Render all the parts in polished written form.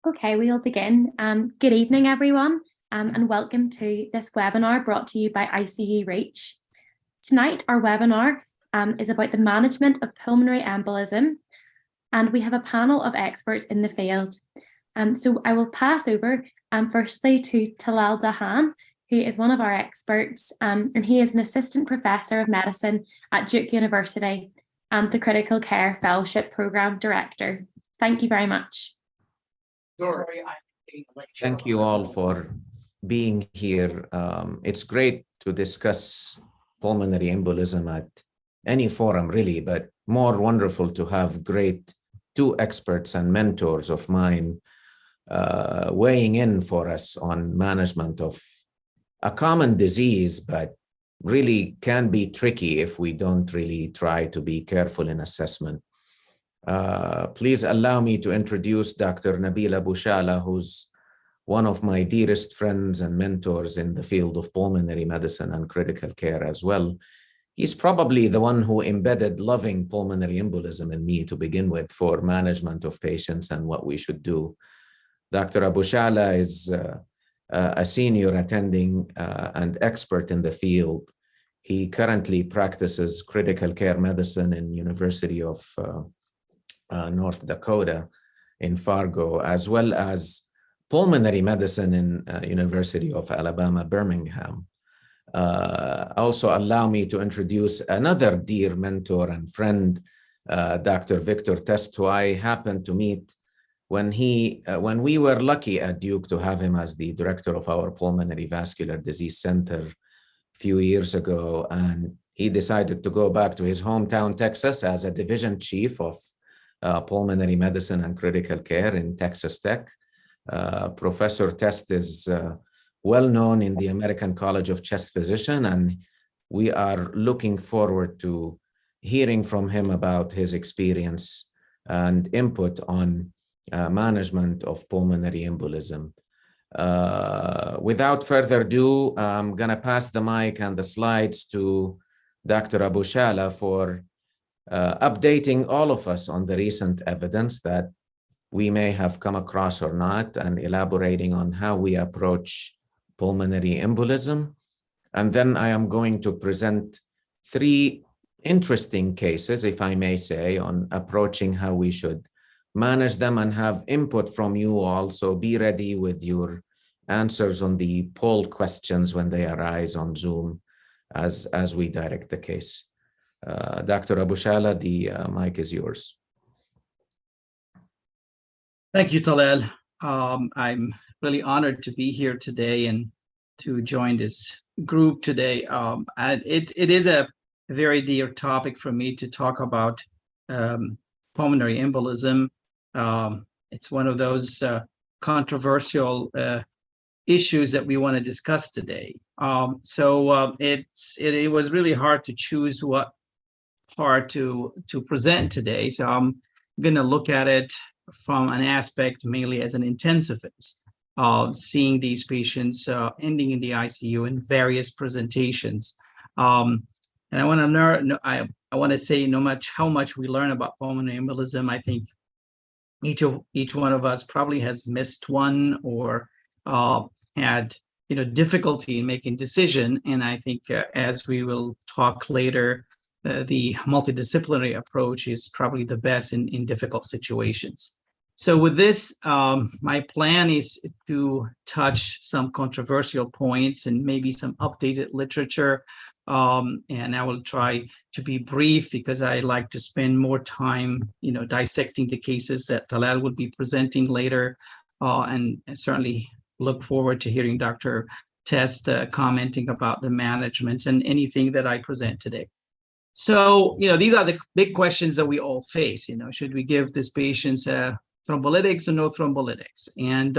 Okay, we'll begin. Good evening, everyone, and welcome to this webinar brought to you by ICU Reach. Tonight, our webinar is about the management of pulmonary embolism, and we have a panel of experts in the field. So I will pass over firstly to Talal Dahan, who is one of our experts, and he is an assistant professor of medicine at Duke University and the Critical Care Fellowship Programme Director. Thank you very much. Thank you all for being here. It's great to discuss pulmonary embolism at any forum, really, but more wonderful to have two experts and mentors of mine weighing in for us on management of a common disease, but really can be tricky if we don't really try to be careful in assessment. Please allow me to introduce Dr. Nabila Bushala, who's one of my dearest friends and mentors in the field of pulmonary medicine and critical care as well. He's probably the one who embedded loving pulmonary embolism in me to begin with for management of patients and what we should do. Dr. Bushala is a senior attending and expert in the field. He currently practices critical care medicine in University of North Dakota in Fargo, as well as pulmonary medicine in University of Alabama, Birmingham. Also allow me to introduce another dear mentor and friend, Dr. Victor Test, who I happened to meet when we were lucky at Duke to have him as the director of our Pulmonary Vascular Disease Center a few years ago. And he decided to go back to his hometown, Texas, as a division chief of pulmonary medicine and critical care in Texas Tech. Professor Test is well known in the American College of Chest Physicians, and we are looking forward to hearing from him about his experience and input on management of pulmonary embolism. Without further ado, I'm going to pass the mic and the slides to Dr. Bushala for updating all of us on the recent evidence that we may have come across or not, and elaborating on how we approach pulmonary embolism. And then I am going to present three interesting cases, if I may say, on approaching how we should manage them, and have input from you all. So be ready with your answers on the poll questions when they arise on Zoom as we direct the case. Dr. Bushala, the mic is yours. Thank you, Talal. I'm really honored to be here today and to join this group today. It is a very dear topic for me to talk about pulmonary embolism. It's one of those controversial issues that we want to discuss today. It was really hard to choose what part to present today. So I'm going to look at it from an aspect mainly as an intensivist, seeing these patients ending in the ICU in various presentations. And I want to say, no matter how much we learn about pulmonary embolism, I think each one of us probably has missed one or had difficulty in making decision. And I think as we will talk later, the multidisciplinary approach is probably the best in difficult situations. So with this, my plan is to touch some controversial points and maybe some updated literature. And I will try to be brief because I like to spend more time, dissecting the cases that Talal will be presenting later, and certainly look forward to hearing Dr. Test commenting about the management and anything that I present today. So, these are the big questions that we all face. Should we give these patients thrombolytics or no thrombolytics? And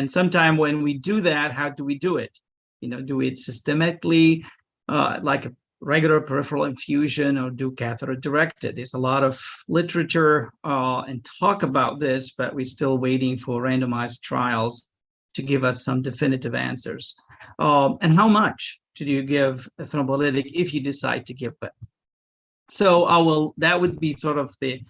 sometime when we do that, how do we do it? Do it systemically, like a regular peripheral infusion, or do catheter directed? There's a lot of literature and talk about this, but we're still waiting for randomized trials to give us some definitive answers. And how much do you give a thrombolytic if you decide to give it? So that would be sort of the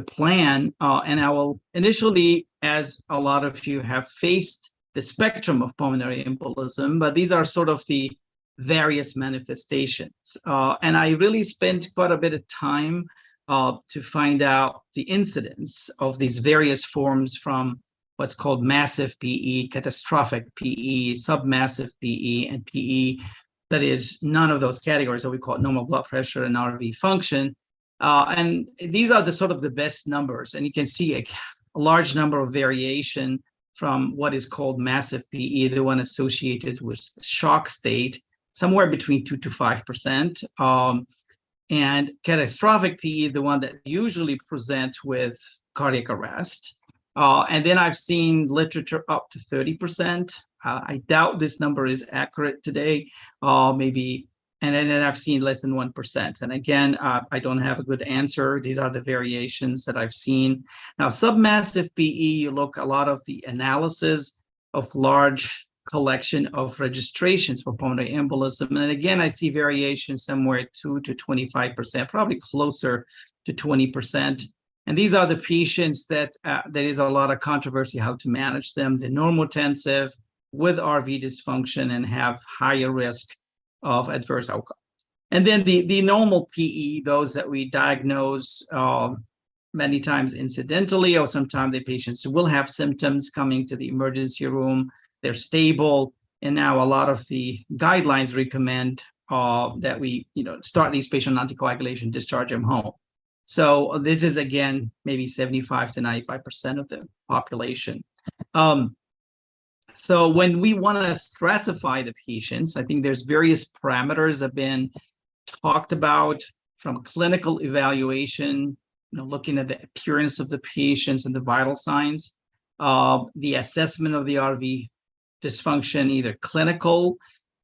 plan, and I will initially as a lot of you have faced the spectrum of pulmonary embolism, but these are sort of the various manifestations. And I really spent quite a bit of time to find out the incidence of these various forms, from what's called massive PE, catastrophic PE, submassive PE, and PE that is none of those categories, so we call it normal blood pressure and RV function. And these are the sort of the best numbers, and you can see a large number of variation from what is called massive PE, the one associated with shock state, somewhere between 2 to 5%. And catastrophic PE, the one that usually present with cardiac arrest. And then I've seen literature up to 30%. I doubt this number is accurate today, maybe. And then I've seen less than 1%. And again, I don't have a good answer. These are the variations that I've seen. Now, submassive PE, you look a lot of the analysis of large collection of registrations for pulmonary embolism. And again, I see variation somewhere 2 to 25%, probably closer to 20%. And these are the patients that there is a lot of controversy how to manage them. The normotensive with RV dysfunction and have higher risk of adverse outcome. And then the normal PE, those that we diagnose many times incidentally, or sometimes the patients will have symptoms coming to the emergency room. They're stable, and now a lot of the guidelines recommend that we, start these patients on anticoagulation, discharge them home. So this is, again, maybe 75 to 95% of the population. So when we want to stratify the patients, I think there's various parameters that have been talked about, from clinical evaluation, looking at the appearance of the patients and the vital signs, the assessment of the RV dysfunction, either clinical,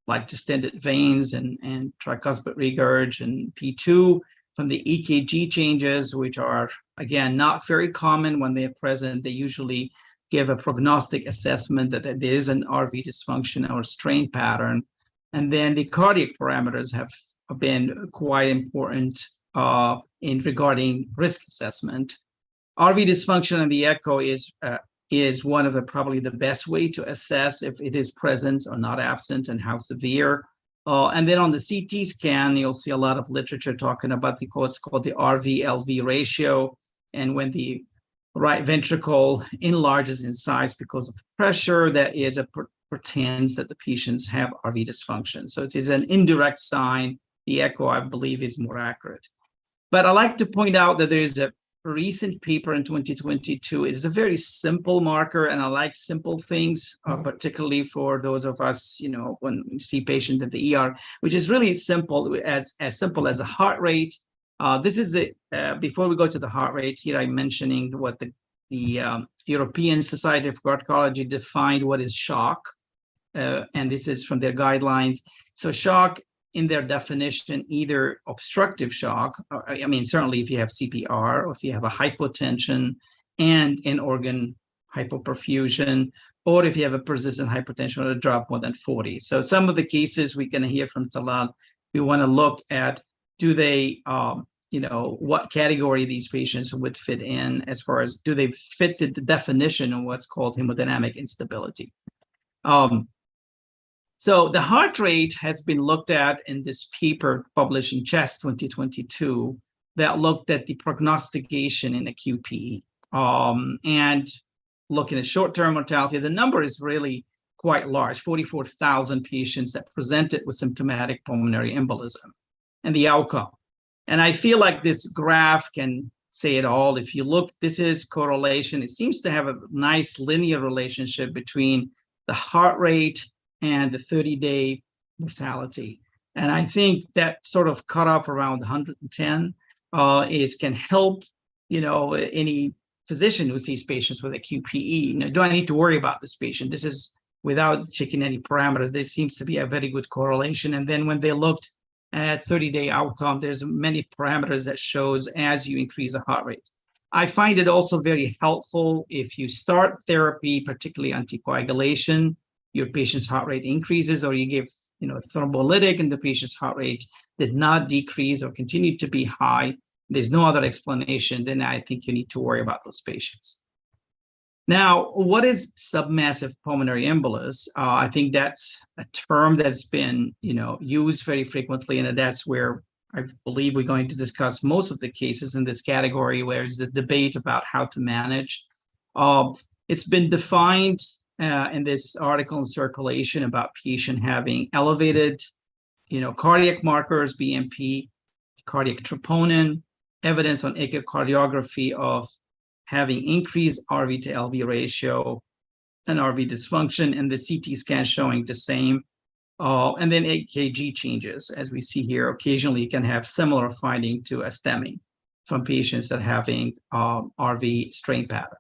like distended veins and tricuspid regurg, and P2, from the EKG changes, which are, again, not very common when they're present. They usually give a prognostic assessment that there is an RV dysfunction or strain pattern. And then the cardiac parameters have been quite important in regarding risk assessment. RV dysfunction and the echo is one of the probably the best way to assess if it is present or not absent and how severe. And then on the CT scan, you'll see a lot of literature talking about what's called the RV-LV ratio. And when the right ventricle enlarges in size because of pressure, that is pretends that the patients have RV dysfunction. So it is an indirect sign. The echo, I believe, is more accurate. But I like to point out that there is a recent paper in 2022. It's a very simple marker, and I like simple things, particularly for those of us, when we see patients at the ER, which is really simple, as simple as a heart rate. This is it. Before we go to the heart rate, here I'm mentioning what the European Society of Cardiology defined what is shock, and this is from their guidelines. So shock, in their definition, either obstructive shock, certainly if you have CPR, or if you have a hypotension and an organ hypoperfusion, or if you have a persistent hypertension or a drop more than 40. So some of the cases we're going to hear from Talal, we want to look at, do they, what category these patients would fit in, as far as do they fit the definition of what's called hemodynamic instability. So the heart rate has been looked at in this paper published in CHEST 2022 that looked at the prognostication in acute PE. And looking at short-term mortality, the number is really quite large, 44,000 patients that presented with symptomatic pulmonary embolism, and the outcome. And I feel like this graph can say it all. If you look, this is correlation. It seems to have a nice linear relationship between the heart rate and the 30-day mortality. And I think that sort of cutoff around 110 can help, any physician who sees patients with acute PE. Do I need to worry about this patient? This is without checking any parameters. There seems to be a very good correlation. And then when they looked at 30-day outcome, there's many parameters that shows as you increase the heart rate. I find it also very helpful if you start therapy, particularly anticoagulation, your patient's heart rate increases, or you give thrombolytic and the patient's heart rate did not decrease or continue to be high, there's no other explanation, then I think you need to worry about those patients. Now, what is submassive pulmonary embolus? I think that's a term that's been, used very frequently, and that's where I believe we're going to discuss most of the cases in this category, where there's a debate about how to manage. It's been defined in this article in Circulation about patient having elevated, cardiac markers, BNP, cardiac troponin, evidence on echocardiography of having increased RV to LV ratio and RV dysfunction, and the CT scan showing the same. And then EKG changes, as we see here. Occasionally, you can have similar finding to a STEMI from patients that having RV strain pattern.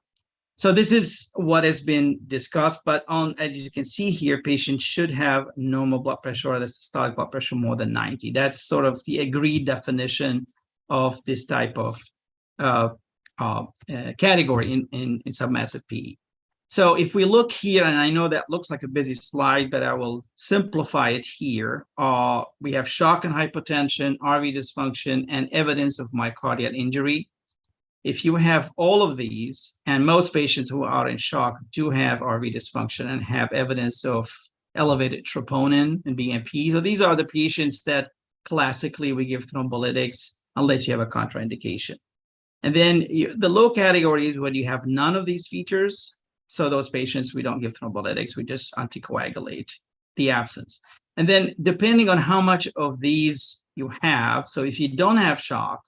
So this is what has been discussed, but as you can see here, patients should have normal blood pressure or the systolic blood pressure more than 90. That's sort of the agreed definition of this type of category in submassive PE. So if we look here, and I know that looks like a busy slide, but I will simplify it here. We have shock and hypotension, RV dysfunction, and evidence of myocardial injury. If you have all of these, and most patients who are in shock do have RV dysfunction and have evidence of elevated troponin and BNP. So these are the patients that classically we give thrombolytics unless you have a contraindication. And then the low category is when you have none of these features. So those patients, we don't give thrombolytics, we just anticoagulate the absence. And then depending on how much of these you have, so if you don't have shock,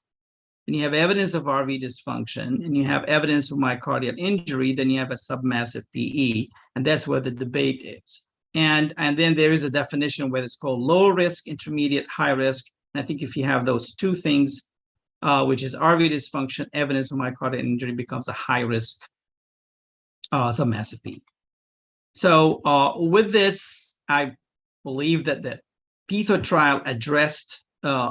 and you have evidence of RV dysfunction, and you have evidence of myocardial injury, then you have a submassive PE, and that's where the debate is. And then there is a definition where it's called low risk, intermediate, high risk. And I think if you have those two things, which is RV dysfunction, evidence of myocardial injury, becomes a high risk submassive PE. So with this, I believe that the PERT trial addressed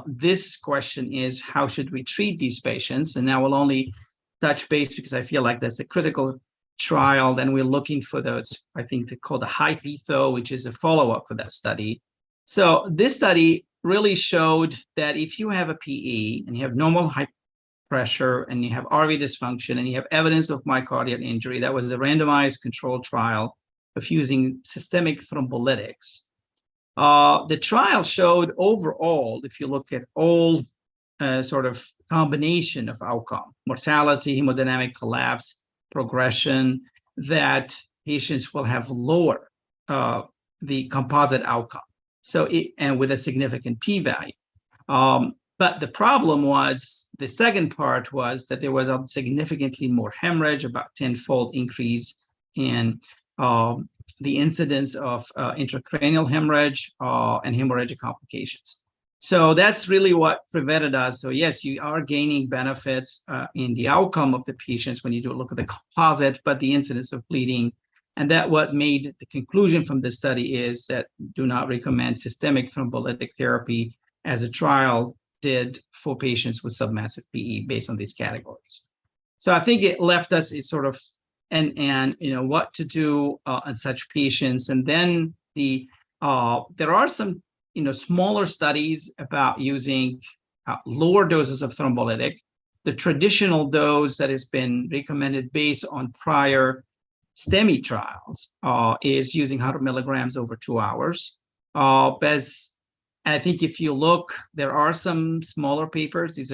this question, is how should we treat these patients? And I will only touch base because I feel like that's a critical trial. Then we're looking for those, I think they call the high PETHO, which is a follow-up for that study. So this study really showed that if you have a PE and you have normal high pressure and you have RV dysfunction and you have evidence of myocardial injury, that was a randomized controlled trial of using systemic thrombolytics. The trial showed overall, if you look at all sort of combination of outcome, mortality, hemodynamic collapse, progression, that patients will have lower the composite outcome. So and with a significant p-value. But the problem was, the second part was that there was a significantly more hemorrhage, about 10-fold increase in the incidence of intracranial hemorrhage and hemorrhagic complications. So that's really what prevented us. So yes, you are gaining benefits in the outcome of the patients when you do look at the composite, but the incidence of bleeding, and that what made the conclusion from the study is that do not recommend systemic thrombolytic therapy, as a trial did for patients with submassive PE based on these categories. So I think it left us a sort of and what to do on such patients. And then there are some smaller studies about using lower doses of thrombolytic. The traditional dose that has been recommended based on prior STEMI trials is using 100 milligrams over 2 hours. As I think if you look, there are some smaller papers. This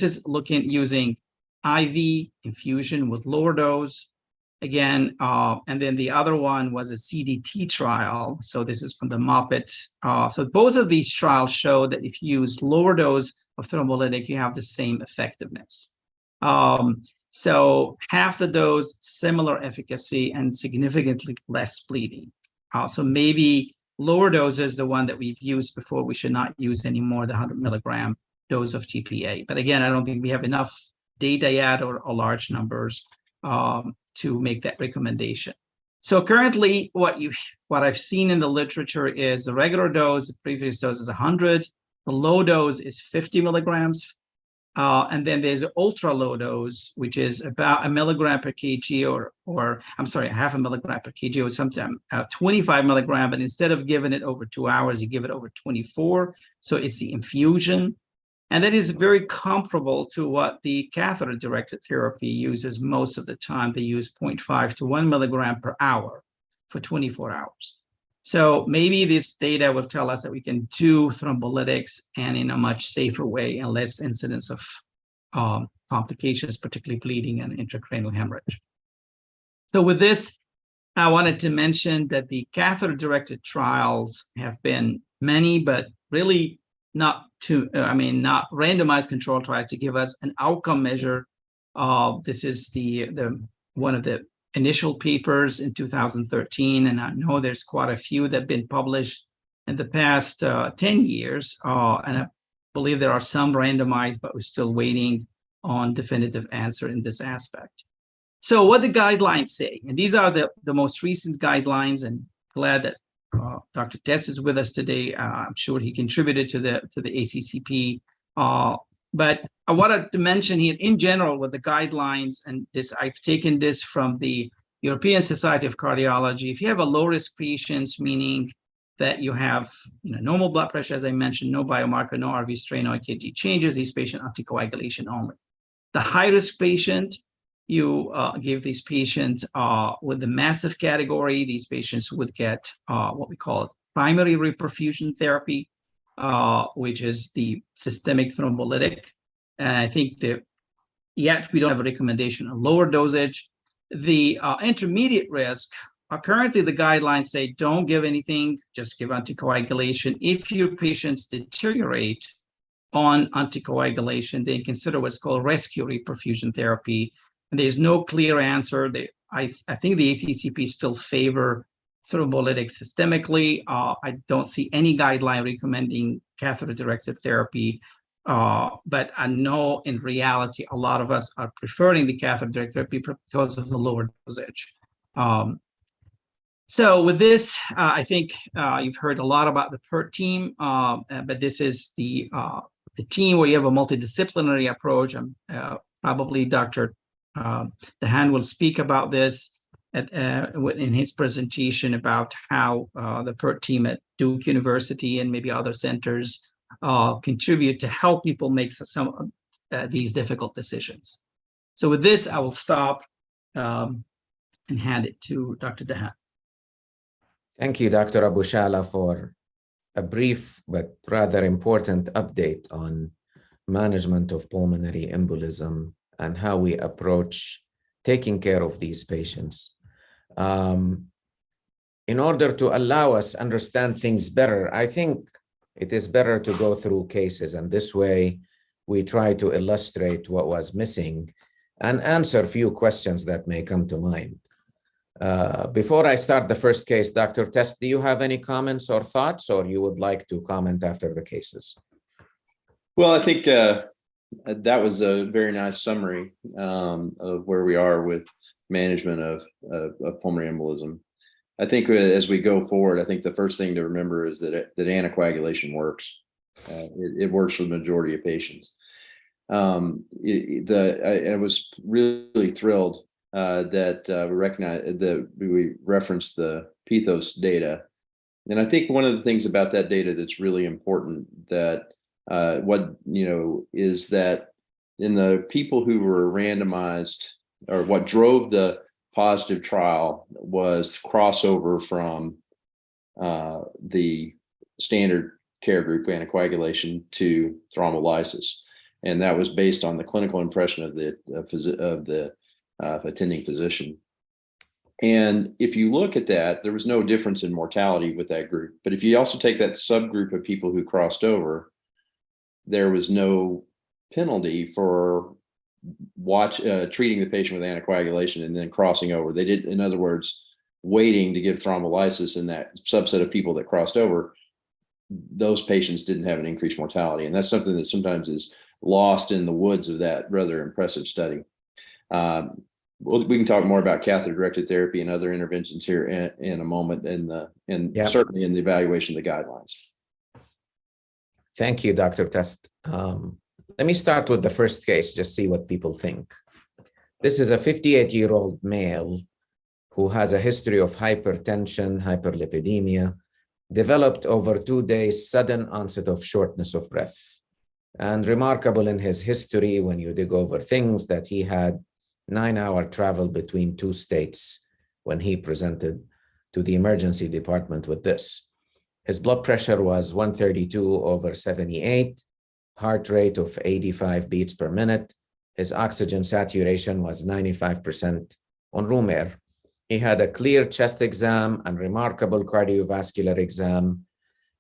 is looking at using IV infusion with lower dose again, and then the other one was a CDT trial. So this is from the Moffitt. So both of these trials show that if you use lower dose of thrombolytic, you have the same effectiveness. So half the dose, similar efficacy, and significantly less bleeding. So maybe lower dose is the one that we've used before. We should not use anymore the 100 milligram dose of TPA. But again, I don't think we have enough data yet or large numbers to make that recommendation. So currently, what I've seen in the literature is the regular dose, the previous dose is 100, the low dose is 50 milligrams, and then there's an ultra low dose, which is about 1 milligram per kg, or I'm sorry, half a milligram per kg, or sometimes 25 milligram, but instead of giving it over 2 hours, you give it over 24. So it's the infusion. And that is very comparable to what the catheter-directed therapy uses most of the time. They use 0.5 to 1 milligram per hour for 24 hours. So maybe this data will tell us that we can do thrombolytics and in a much safer way and less incidence of complications, particularly bleeding and intracranial hemorrhage. So with this, I wanted to mention that the catheter-directed trials have been many, but really not randomized control trials to give us an outcome measure. This is the one of the initial papers in 2013, and I know there's quite a few that have been published in the past 10 years, and I believe there are some randomized, but we're still waiting on definitive answer in this aspect. So what the guidelines say, and these are the most recent guidelines, and glad that Dr. Tess is with us today. I'm sure he contributed to the ACCP. But I wanted to mention here in general with the guidelines, and this I've taken this from the European Society of Cardiology. If you have a low-risk patients, meaning that you have normal blood pressure, as I mentioned, no biomarker, no RV strain, no EKG changes, these patients anticoagulation only. The high-risk patient, you give these patients with the massive category. These patients would get what we call primary reperfusion therapy, which is the systemic thrombolytic. And I think that yet we don't have a recommendation on lower dosage. The intermediate risk, currently the guidelines say don't give anything, just give anticoagulation. If your patients deteriorate on anticoagulation, they consider what's called rescue reperfusion therapy. And there's no clear answer. I think the ACCP still favor thrombolytics systemically. I don't see any guideline recommending catheter-directed therapy, but I know in reality, a lot of us are preferring the catheter-directed therapy because of the lower dosage. So with this, I think you've heard a lot about the PERT team, but this is the team where you have a multidisciplinary approach. Probably Dr. DeHaan will speak about this in his presentation about how the PERT team at Duke University and maybe other centers contribute to help people make some of these difficult decisions. So with this, I will stop and hand it to Dr. DeHaan. Thank you, Dr. Abu Shala, for a brief but rather important update on management of pulmonary embolism and how we approach taking care of these patients. In order to allow us understand things better, I think it is better to go through cases, and this way we try to illustrate what was missing and answer a few questions that may come to mind. Before I start the first case, Dr. Tess, do you have any comments or thoughts, or you would like to comment after the cases? Well, I think that was a very nice summary of where we are with management of pulmonary embolism. I think as we go forward, I think the first thing to remember is that anticoagulation works. It works for the majority of patients. I was really thrilled that we referenced the PETHOS data. And I think one of the things about that data that's really important that is that in the people who were randomized, or what drove the positive trial was crossover from the standard care group anticoagulation to thrombolysis. And that was based on the clinical impression of the attending physician. And if you look at that, there was no difference in mortality with that group. But if you also take that subgroup of people who crossed over, there was no penalty for treating the patient with anticoagulation and then crossing over. They did, in other words, waiting to give thrombolysis in that subset of people that crossed over. Those patients didn't have an increased mortality. And that's something that sometimes is lost in the woods of that rather impressive study. We can talk more about catheter-directed therapy and other interventions here in a moment, certainly in the evaluation of the guidelines. Thank you, Dr. Test. Let me start with the first case, just see what people think. This is a 58-year-old male who has a history of hypertension, hyperlipidemia, developed over 2 days sudden onset of shortness of breath. And remarkable in his history, when you dig over things, that he had 9-hour travel between 2 states when he presented to the emergency department with this. His blood pressure was 132/78, heart rate of 85 beats per minute. His oxygen saturation was 95% on room air. He had a clear chest exam and remarkable cardiovascular exam,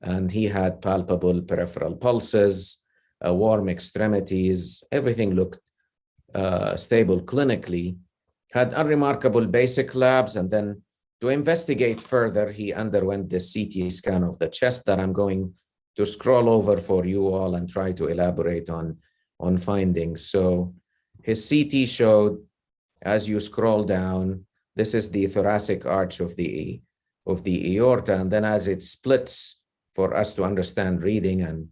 and he had palpable peripheral pulses, warm extremities. Everything looked stable clinically. Had unremarkable basic labs, and then to investigate further, he underwent this CT scan of the chest that I'm going to scroll over for you all and try to elaborate on findings. So his CT showed, as you scroll down, this is the thoracic arch of the aorta, and then as it splits for us to understand reading, and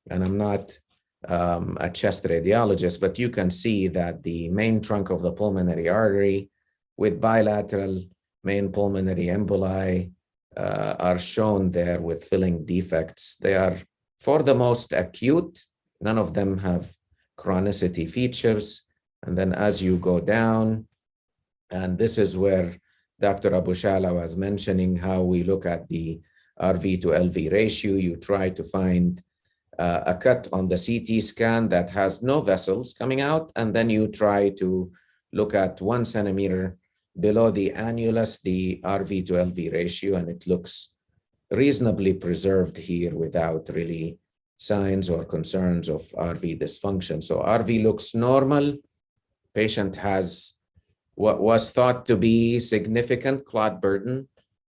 I'm not a chest radiologist, but you can see that the main trunk of the pulmonary artery with bilateral main pulmonary emboli are shown there with filling defects. They are, for the most, acute. None of them have chronicity features. And then as you go down, and this is where Dr. Abu Shala was mentioning how we look at the RV to LV ratio. You try to find a cut on the CT scan that has no vessels coming out, and then you try to look at 1 centimeter below the annulus, the RV to LV ratio, and it looks reasonably preserved here without really signs or concerns of RV dysfunction. So RV looks normal. Patient has what was thought to be significant clot burden,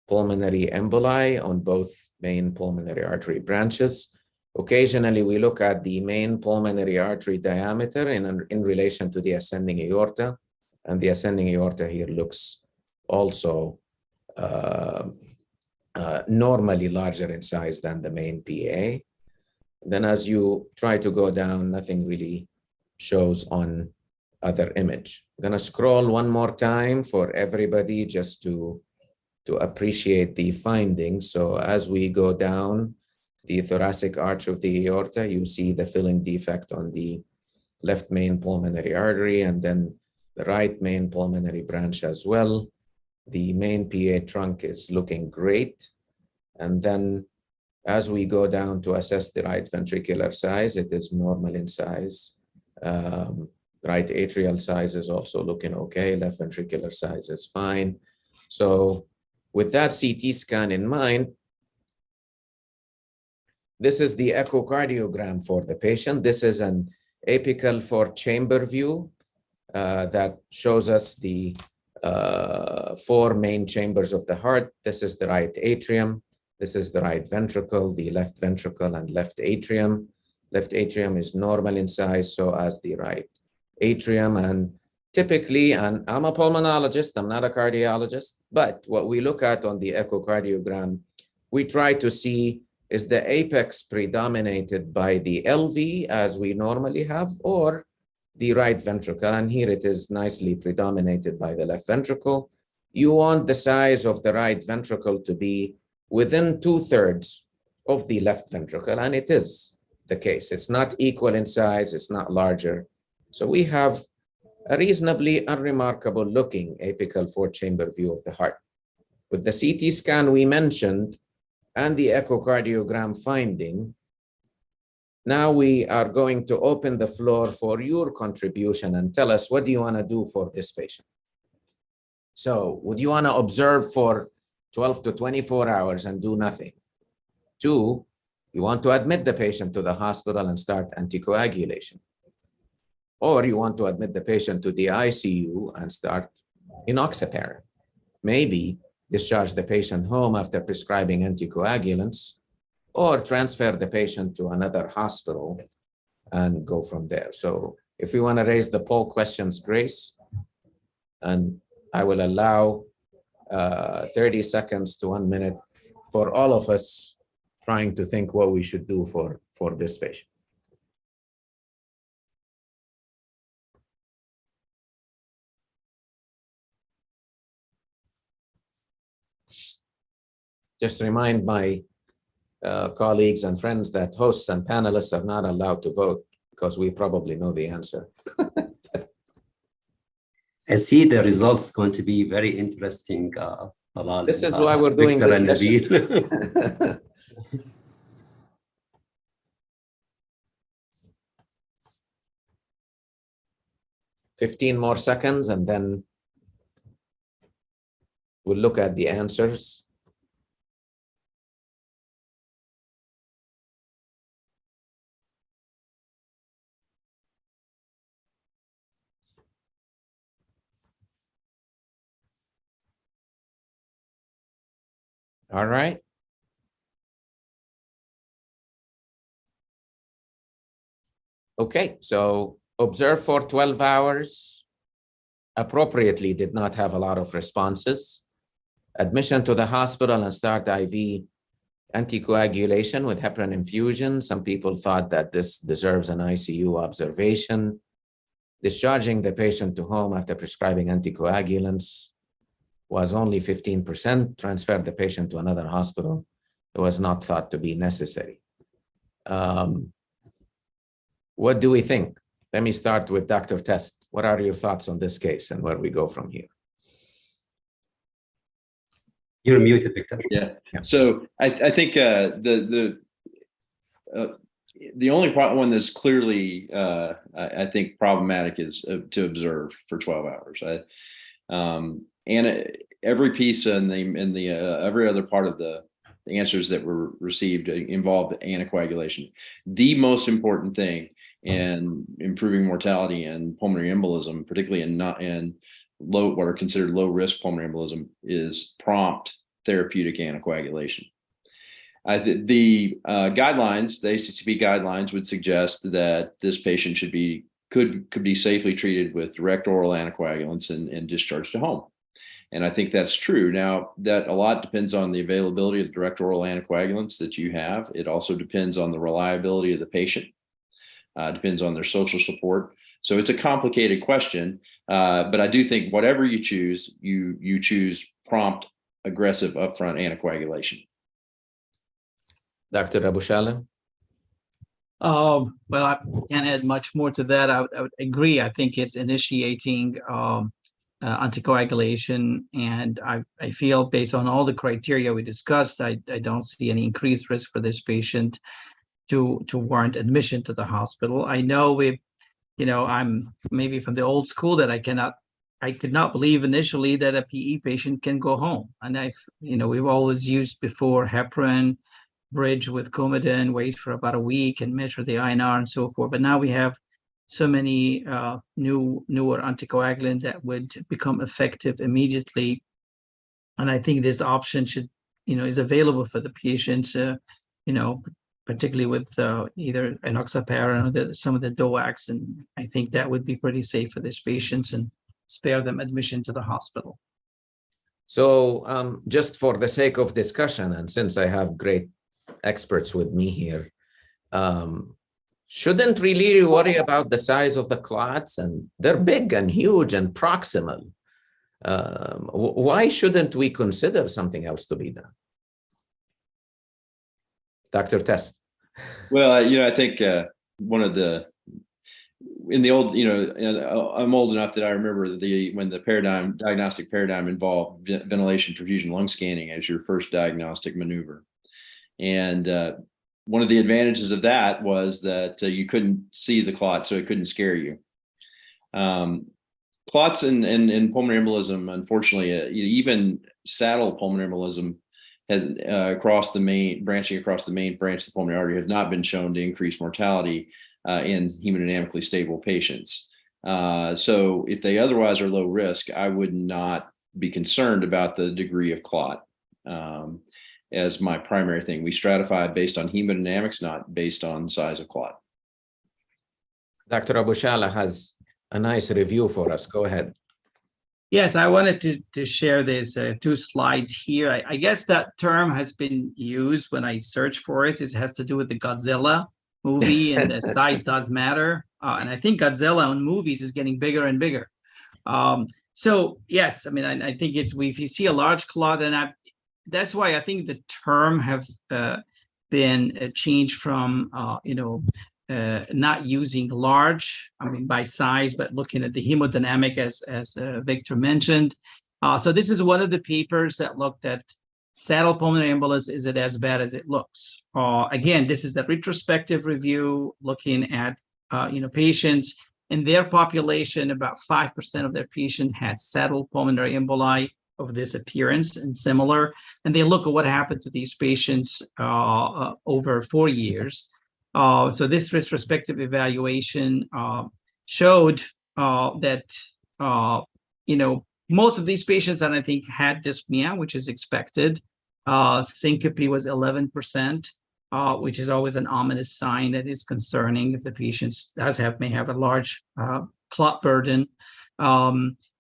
pulmonary emboli on both main pulmonary artery branches. Occasionally, we look at the main pulmonary artery diameter in relation to the ascending aorta, and the ascending aorta here looks also normally larger in size than the main PA. Then as you try to go down, nothing really shows on other image. I'm gonna scroll one more time for everybody just to appreciate the findings. So as we go down the thoracic arch of the aorta, you see the filling defect on the left main pulmonary artery, and then the right main pulmonary branch as well. The main PA trunk is looking great. And then as we go down to assess the right ventricular size, it is normal in size. Right atrial size is also looking okay. Left ventricular size is fine. So with that CT scan in mind, this is the echocardiogram for the patient. This is an apical 4-chamber view that shows us the 4 main chambers of the heart. This is the right atrium. This is the right ventricle, the left ventricle, and left atrium. Left atrium is normal in size, so as the right atrium. And typically, and I'm a pulmonologist, I'm not a cardiologist, but what we look at on the echocardiogram, we try to see, is the apex predominated by the LV as we normally have, or the right ventricle? And here it is nicely predominated by the left ventricle. You want the size of the right ventricle to be within 2/3 of the left ventricle, and it is the case. It's not equal in size, it's not larger. So we have a reasonably unremarkable looking apical 4-chamber view of the heart. With the CT scan we mentioned and the echocardiogram finding, now we are going to open the floor for your contribution and tell us, what do you want to do for this patient? So would you want to observe for 12 to 24 hours and do nothing? 2, you want to admit the patient to the hospital and start anticoagulation. Or you want to admit the patient to the ICU and start enoxaparin. Maybe discharge the patient home after prescribing anticoagulants, or transfer the patient to another hospital and go from there. So if we want to raise the poll questions, Grace, and I will allow 30 seconds to 1 minute for all of us trying to think what we should do for this patient. Just remind my colleagues and friends that hosts and panelists are not allowed to vote because we probably know the answer. I see the results going to be very interesting. Bilal, This is why we're doing Victor this and session. Nabil. 15 more seconds, and then we'll look at the answers. All right. Okay, so observe for 12 hours, appropriately did not have a lot of responses. Admission to the hospital and start IV anticoagulation with heparin infusion. Some people thought that this deserves an ICU observation. Discharging the patient to home after prescribing anticoagulants was only 15%. Transferred the patient to another hospital. It was not thought to be necessary. What do we think? Let me start with Dr. Test. What are your thoughts on this case and where we go from here? You're muted, Victor. Yeah. So I think the only one that's clearly I think problematic is to observe for 12 hours. And every piece in the every other part of the answers that were received involved anticoagulation. The most important thing in improving mortality and pulmonary embolism, particularly in what are considered low risk pulmonary embolism, is prompt therapeutic anticoagulation. The guidelines, the ACCP guidelines, would suggest that this patient could be safely treated with direct oral anticoagulants and discharged to home. And I think that's true. Now, that a lot depends on the availability of direct oral anticoagulants that you have. It also depends on the reliability of the patient. Depends on their social support. So it's a complicated question, but I do think whatever you choose, you choose prompt, aggressive, upfront anticoagulation. Dr. Abushalem? Well, I can't add much more to that. I would agree. I think it's initiating anticoagulation, and I feel based on all the criteria we discussed, I don't see any increased risk for this patient to warrant admission to the hospital. I know I'm maybe from the old school that I could not believe initially that a PE patient can go home. And we've always used before heparin, bridge with Coumadin, wait for about a week and measure the INR and so forth. But now we have so many newer anticoagulant that would become effective immediately. And I think this option is available for the patients, particularly with either enoxaparin or some of the DOACs. And I think that would be pretty safe for these patients and spare them admission to the hospital. So just for the sake of discussion, and since I have great experts with me here, shouldn't really worry about the size of the clots, and they're big and huge and proximal. Why shouldn't we consider something else to be done? Dr. Test. Well, I think in the old, I'm old enough that I remember when the diagnostic paradigm involved ventilation, perfusion, lung scanning as your first diagnostic maneuver. And one of the advantages of that was that you couldn't see the clot, so it couldn't scare you. Clots in pulmonary embolism, unfortunately, even saddle pulmonary embolism has branching across the main branch of the pulmonary artery, has not been shown to increase mortality in hemodynamically stable patients. So if they otherwise are low risk, I would not be concerned about the degree of clot as my primary thing. We stratify based on hemodynamics, not based on the size of clot. Dr. Abushalem has a nice review for us. Go ahead. Yes, I wanted to share these two slides here. I guess that term has been used when I search for it. It has to do with the Godzilla movie, and the size does matter. And I think Godzilla on movies is getting bigger and bigger. So yes, I mean, I think if you see a large clot, and that's why I think the term have been changed from not using large, I mean, by size, but looking at the hemodynamic as Victor mentioned. So this is one of the papers that looked at saddle pulmonary embolus. Is it as bad as it looks? Again, this is the retrospective review looking at patients in their population. About 5% of their patients had saddle pulmonary emboli of this appearance and similar, and they look at what happened to these patients over 4 years. So this retrospective evaluation showed that most of these patients, and I think, had dyspnea, which is expected. Syncope was 11%, which is always an ominous sign that is concerning if the patient may have a large clot burden.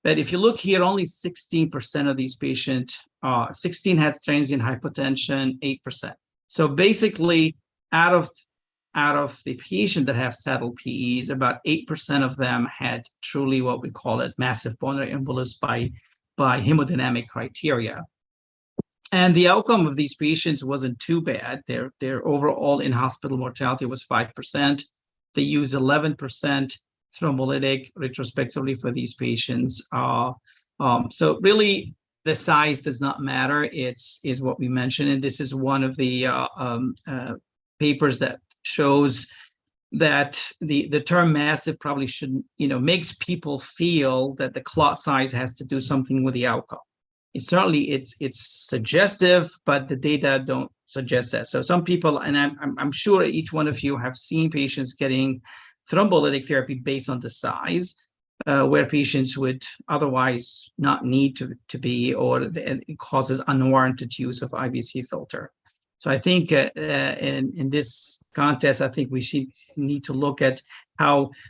But if you look here, only 16% of these patients, 16 had transient hypotension, 8%. So basically, out of the patient that have saddle PEs, about 8% of them had truly what we call it massive pulmonary embolus by hemodynamic criteria. And the outcome of these patients wasn't too bad. Their overall in-hospital mortality was 5%. They used 11% thrombolytic retrospectively for these patients. So really, the size does not matter. Is what we mentioned, and this is one of the papers that shows that the term massive probably shouldn't, makes people feel that the clot size has to do something with the outcome. It's suggestive, but the data don't suggest that. So some people, and I'm sure each one of you have seen patients getting thrombolytic therapy based on the size, where patients would otherwise not need to be, or it causes unwarranted use of IVC filter. So I think in this contest, I think we need to look at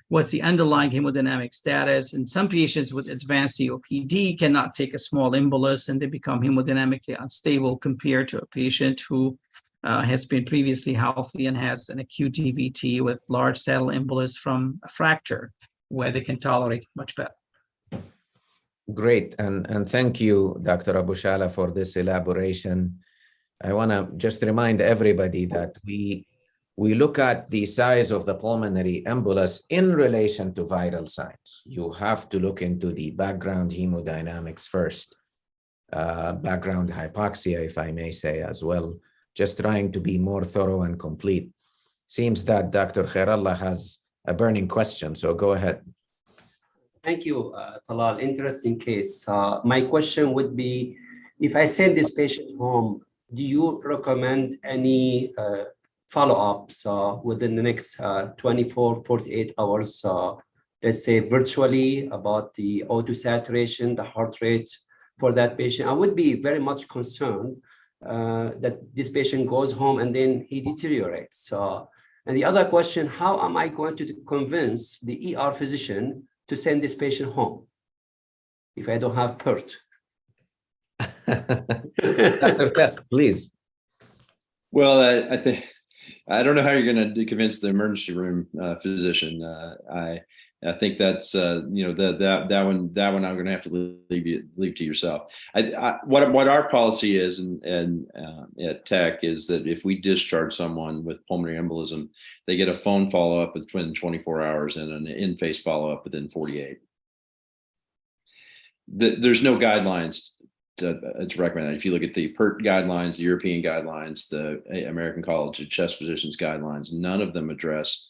what's the underlying hemodynamic status. And some patients with advanced COPD cannot take a small embolus, and they become hemodynamically unstable compared to a patient who has been previously healthy and has an acute DVT with large saddle embolus from a fracture, where they can tolerate much better. Great, and thank you, Dr. Abushala, for this elaboration. I want to just remind everybody that we look at the size of the pulmonary embolus in relation to vital signs. You have to look into the background hemodynamics first, background hypoxia, if I may say, as well, just trying to be more thorough and complete. Seems that Dr. Khairallah has a burning question, so go ahead. Thank you, Talal. Interesting case. My question would be, if I send this patient home, do you recommend any follow-ups within the next 24, 48 hours, let's say virtually, about the O2 saturation, the heart rate for that patient? I would be very much concerned that this patient goes home and then he deteriorates. And the other question, how am I going to convince the ER physician to send this patient home if I don't have PERT? Dr. Test, please. Well, I think I don't know how you're going to convince the emergency room physician. I think that's that one I'm going to have to leave to yourself. What our policy is and at Tech is that if we discharge someone with pulmonary embolism, they get a phone follow-up within 24 hours and an in-face follow-up within 48. There's no guidelines to recommend that. If you look at the PERT guidelines, the European guidelines, the American College of Chest Physicians guidelines, none of them address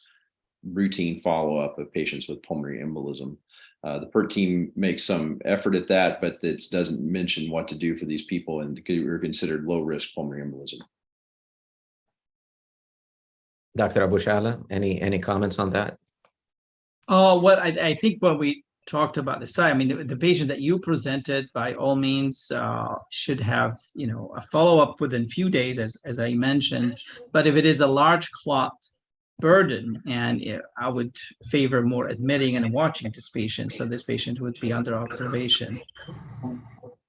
routine follow-up of patients with pulmonary embolism. The PERT team makes some effort at that, but it doesn't mention what to do for these people and who are considered low-risk pulmonary embolism. Dr. Abushala, any comments on that? I think when we talked about the site, I mean, the patient that you presented, by all means, should have, a follow-up within a few days, as I mentioned. But if it is a large clot burden, and I would favor more admitting and watching this patient, so this patient would be under observation.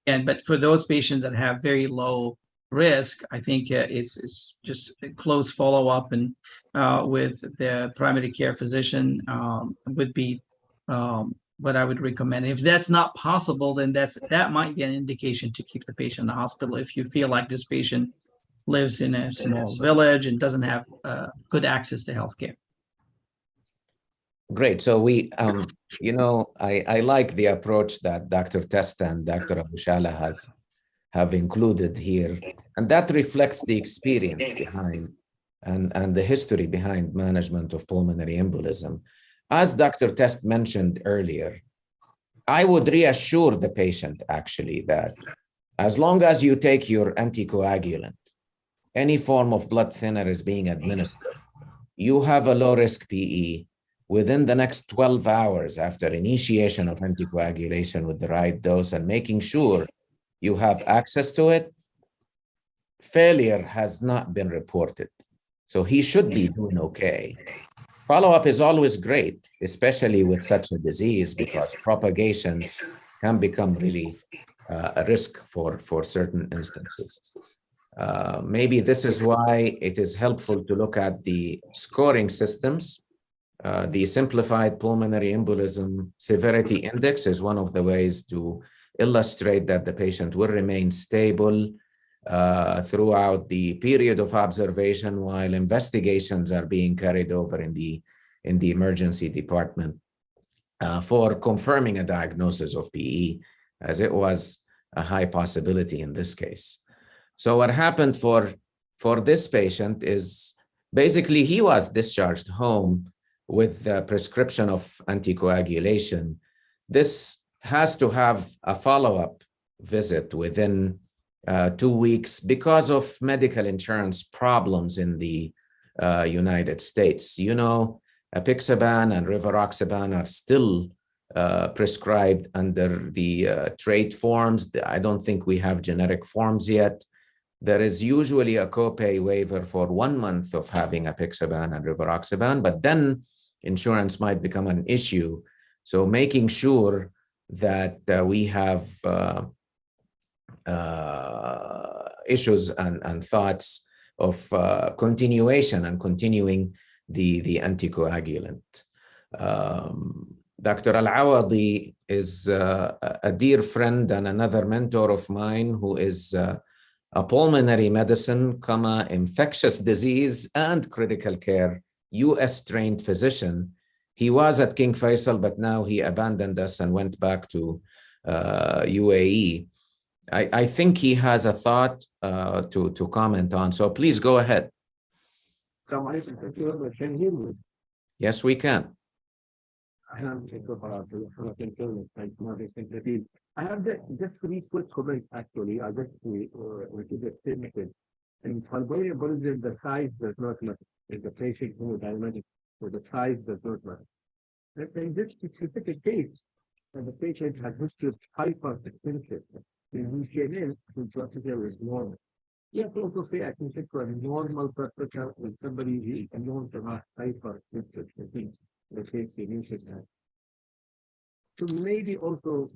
But for those patients that have very low risk, I think it's just a close follow-up and with the primary care physician would be what I would recommend. If that's not possible, then that might be an indication to keep the patient in the hospital. If you feel like this patient lives in a small village and doesn't have good access to healthcare. Great. So we, I like the approach that Dr. Testa and Dr. Abushala have included here, and that reflects the experience behind and the history behind management of pulmonary embolism. As Dr. Test mentioned earlier, I would reassure the patient actually that as long as you take your anticoagulant, any form of blood thinner is being administered, you have a low risk PE within the next 12 hours after initiation of anticoagulation with the right dose and making sure you have access to it. Failure has not been reported. So he should be doing okay. Follow-up is always great, especially with such a disease, because propagation can become really a risk for certain instances. Maybe this is why it is helpful to look at the scoring systems. The simplified pulmonary embolism severity index is one of the ways to illustrate that the patient will remain stable throughout the period of observation while investigations are being carried over in the emergency department for confirming a diagnosis of PE, as it was a high possibility in this case. So what happened for this patient is basically he was discharged home with the prescription of anticoagulation. This has to have a follow-up visit within 2 weeks because of medical insurance problems in the United States. Apixaban and rivaroxaban are still prescribed under the trade forms. I don't think we have generic forms yet. There is usually a copay waiver for 1 month of having apixaban and rivaroxaban, but then insurance might become an issue. So making sure that we have issues and thoughts of continuation and continuing the anticoagulant. Dr. Al-Awadi is a dear friend and another mentor of mine who is a pulmonary medicine, infectious disease and critical care US trained physician. He was at King Faisal, but now he abandoned us and went back to UAE. I think he has a thought to comment on. So please go ahead. Yes, we can. I have just 3 quick comments actually. I just repeat the statement. In pulmonary embolism, the size does not matter. If the patient who is diabetic, so the size does not matter. In this specific case, the patient had history of hypertension. When he came in, his blood pressure was normal. You have to also say, I can check for a normal blood pressure with somebody who is known to have hypertension. The case you should have. So maybe also,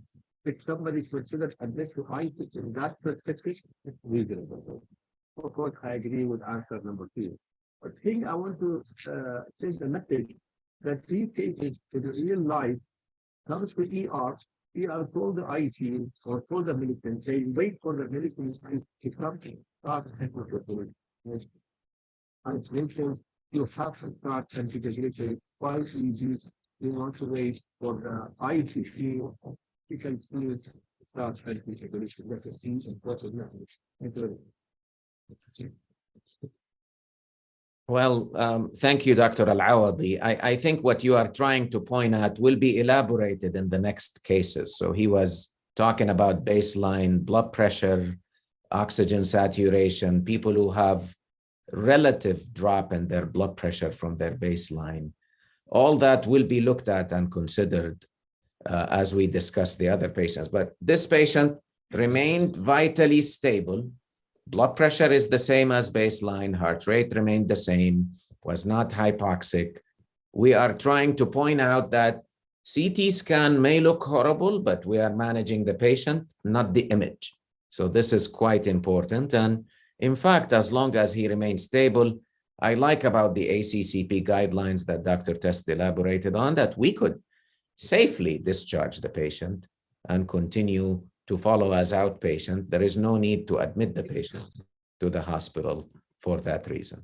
if somebody considered admit to ISIS in that perspective, it's reasonable. Of course, I agree with answer number 2. But I think I want to send a message that these cases in real life comes to ER told the ICU or told the militant, say, wait for the militant to come start isolation. You have to start anticoagulation while you want to wait for the ICU. You can see start anticoagulation. That's a huge important message. Well, thank you, Dr. Al-Awadi. I think what you are trying to point at will be elaborated in the next cases. So he was talking about baseline blood pressure, oxygen saturation, people who have relative drop in their blood pressure from their baseline. All that will be looked at and considered as we discuss the other patients. But this patient remained vitally stable. Blood pressure is the same as baseline, heart rate remained the same, was not hypoxic. We are trying to point out that CT scan may look horrible, but we are managing the patient, not the image. So this is quite important. And in fact, as long as he remains stable, I like about the ACCP guidelines that Dr. Test elaborated on, that we could safely discharge the patient and continue to follow as outpatient. There is no need to admit the patient to the hospital for that reason.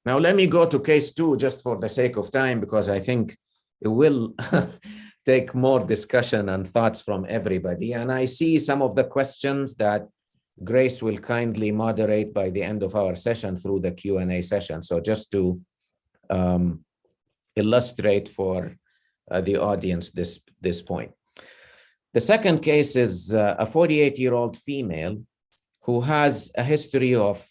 Now, let me go to case 2 just for the sake of time, because I think it will take more discussion and thoughts from everybody. And I see some of the questions that Grace will kindly moderate by the end of our session through the Q&A session. So just to illustrate for the audience this point. The second case is a 48-year-old female who has a history of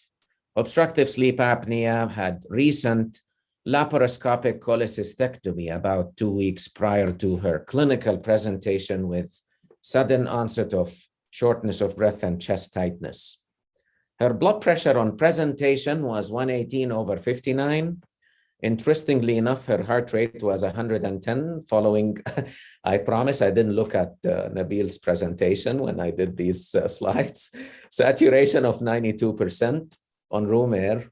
obstructive sleep apnea, had recent laparoscopic cholecystectomy about 2 weeks prior to her clinical presentation with sudden onset of shortness of breath and chest tightness. Her blood pressure on presentation was 118/59. Interestingly enough, her heart rate was 110 following, I promise I didn't look at Nabil's presentation when I did these slides, saturation of 92% on room air.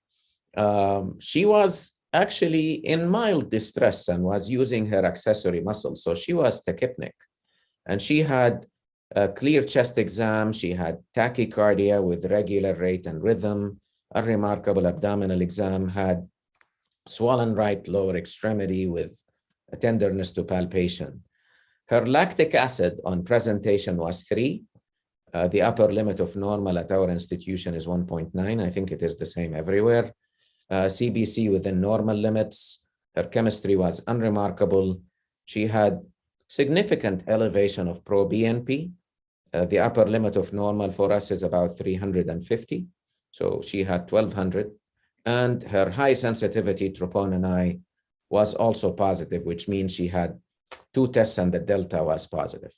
She was actually in mild distress and was using her accessory muscles. So she was tachypnic and she had a clear chest exam. She had tachycardia with regular rate and rhythm, a remarkable abdominal exam, had swollen right lower extremity with a tenderness to palpation. Her lactic acid on presentation was 3. The upper limit of normal at our institution is 1.9. I think it is the same everywhere. CBC within normal limits. Her chemistry was unremarkable. She had significant elevation of pro-BNP. The upper limit of normal for us is about 350. So she had 1200. And her high sensitivity troponin I was also positive, which means she had 2 tests and the delta was positive.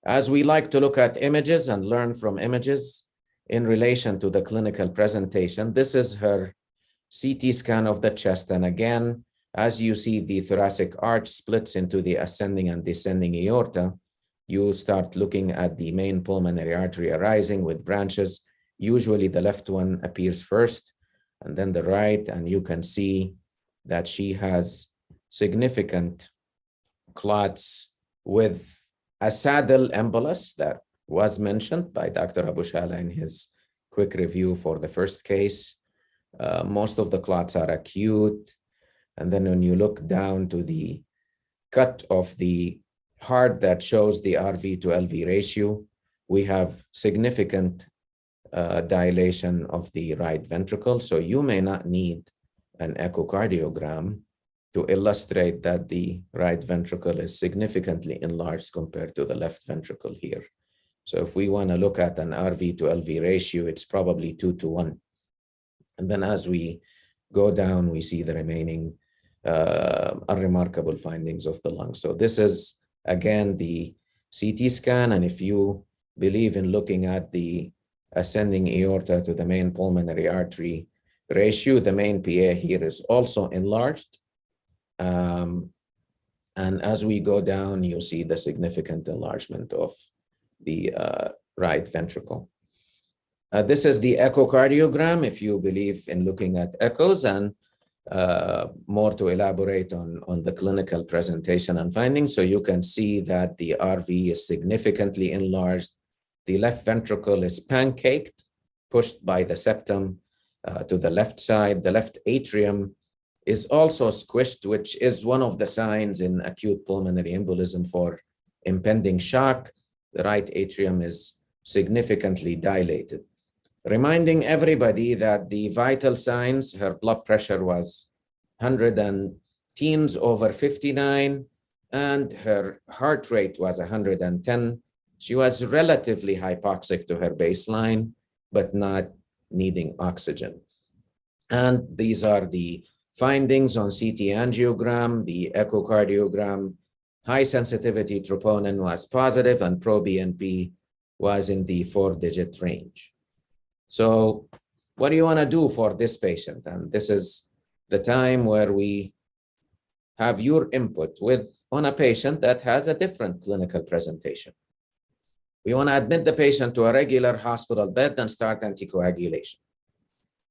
As we like to look at images and learn from images in relation to the clinical presentation, this is her CT scan of the chest. And again, as you see, the thoracic arch splits into the ascending and descending aorta. You start looking at the main pulmonary artery arising with branches. Usually the left one appears first, and then the right, and you can see that she has significant clots with a saddle embolus that was mentioned by Dr. Abu Shala in his quick review for the first case. Most of the clots are acute. And then when you look down to the cut of the heart that shows the RV to LV ratio, we have significant dilation of the right ventricle. So you may not need an echocardiogram to illustrate that the right ventricle is significantly enlarged compared to the left ventricle here. So if we want to look at an RV to LV ratio, it's probably 2 to 1. And then as we go down, we see the remaining unremarkable findings of the lung. So this is, again, the CT scan. And if you believe in looking at the ascending aorta to the main pulmonary artery ratio, the main PA here is also enlarged. And as we go down, you see the significant enlargement of the right ventricle. This is the echocardiogram, if you believe in looking at echoes, and more to elaborate on the clinical presentation and findings. So you can see that the RV is significantly enlarged. The left ventricle is pancaked, pushed by the septum to the left side. The left atrium is also squished, which is one of the signs in acute pulmonary embolism for impending shock. The right atrium is significantly dilated. Reminding everybody that the vital signs, her blood pressure was 110/59, and her heart rate was 110. She was relatively hypoxic to her baseline, but not needing oxygen. And these are the findings on CT angiogram, the echocardiogram. High sensitivity troponin was positive and pro-BNP was in the 4-digit range. So what do you want to do for this patient? And this is the time where we have your input on a patient that has a different clinical presentation. We want to admit the patient to a regular hospital bed and start anticoagulation.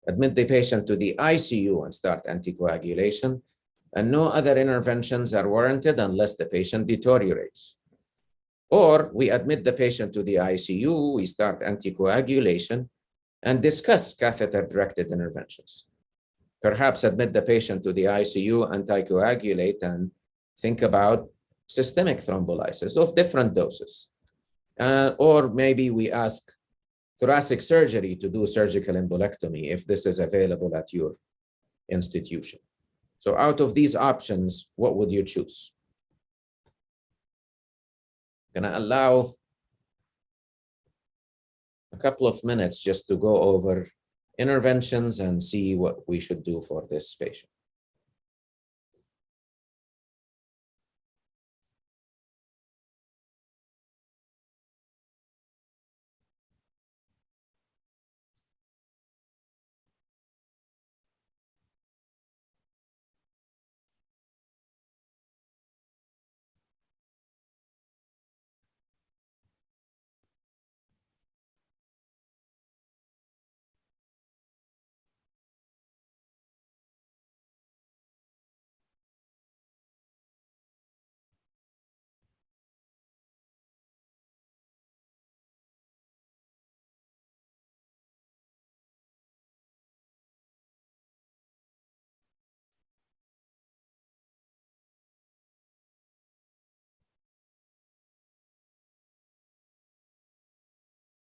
Admit the patient to the ICU and start anticoagulation, and no other interventions are warranted unless the patient deteriorates. Or we admit the patient to the ICU, we start anticoagulation, and discuss catheter-directed interventions. Perhaps admit the patient to the ICU, anticoagulate, and think about systemic thrombolysis of different doses. Or maybe we ask thoracic surgery to do surgical embolectomy if this is available at your institution. So out of these options, what would you choose? I'm going to allow a couple of minutes just to go over interventions and see what we should do for this patient.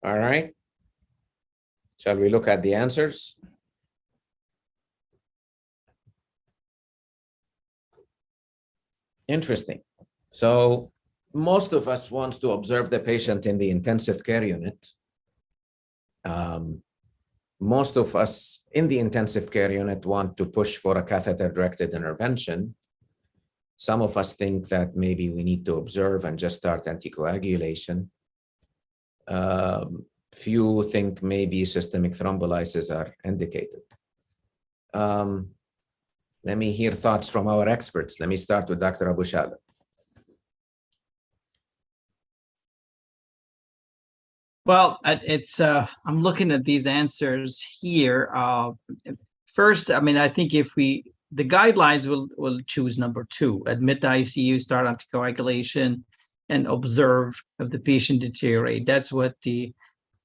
All right. Shall we look at the answers? Interesting. So most of us want to observe the patient in the intensive care unit. Most of us in the intensive care unit want to push for a catheter-directed intervention. Some of us think that maybe we need to observe and just start anticoagulation. Few think maybe systemic thrombolysis are indicated. Let me hear thoughts from our experts. Let me start with Dr. Abu Shada. Well, I'm looking at these answers here. First, I mean, I think the guidelines will choose number 2, admit to ICU, start anticoagulation, and observe if the patient deteriorate. That's what the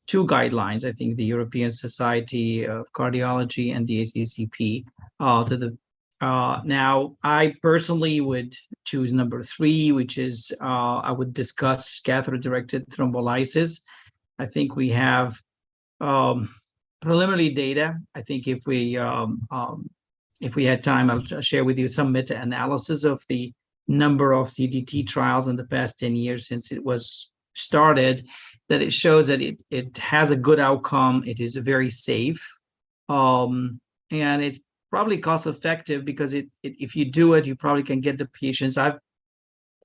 2 guidelines, I think the European Society of Cardiology and the ACCP. Now, I personally would choose number 3, which is I would discuss catheter-directed thrombolysis. I think we have preliminary data. I think if we had time, I'll share with you some meta-analysis of the number of CDT trials in the past 10 years since it was started, that it shows that it has a good outcome. It is very safe, and it's probably cost-effective because if you do it, you probably can get the patients. I've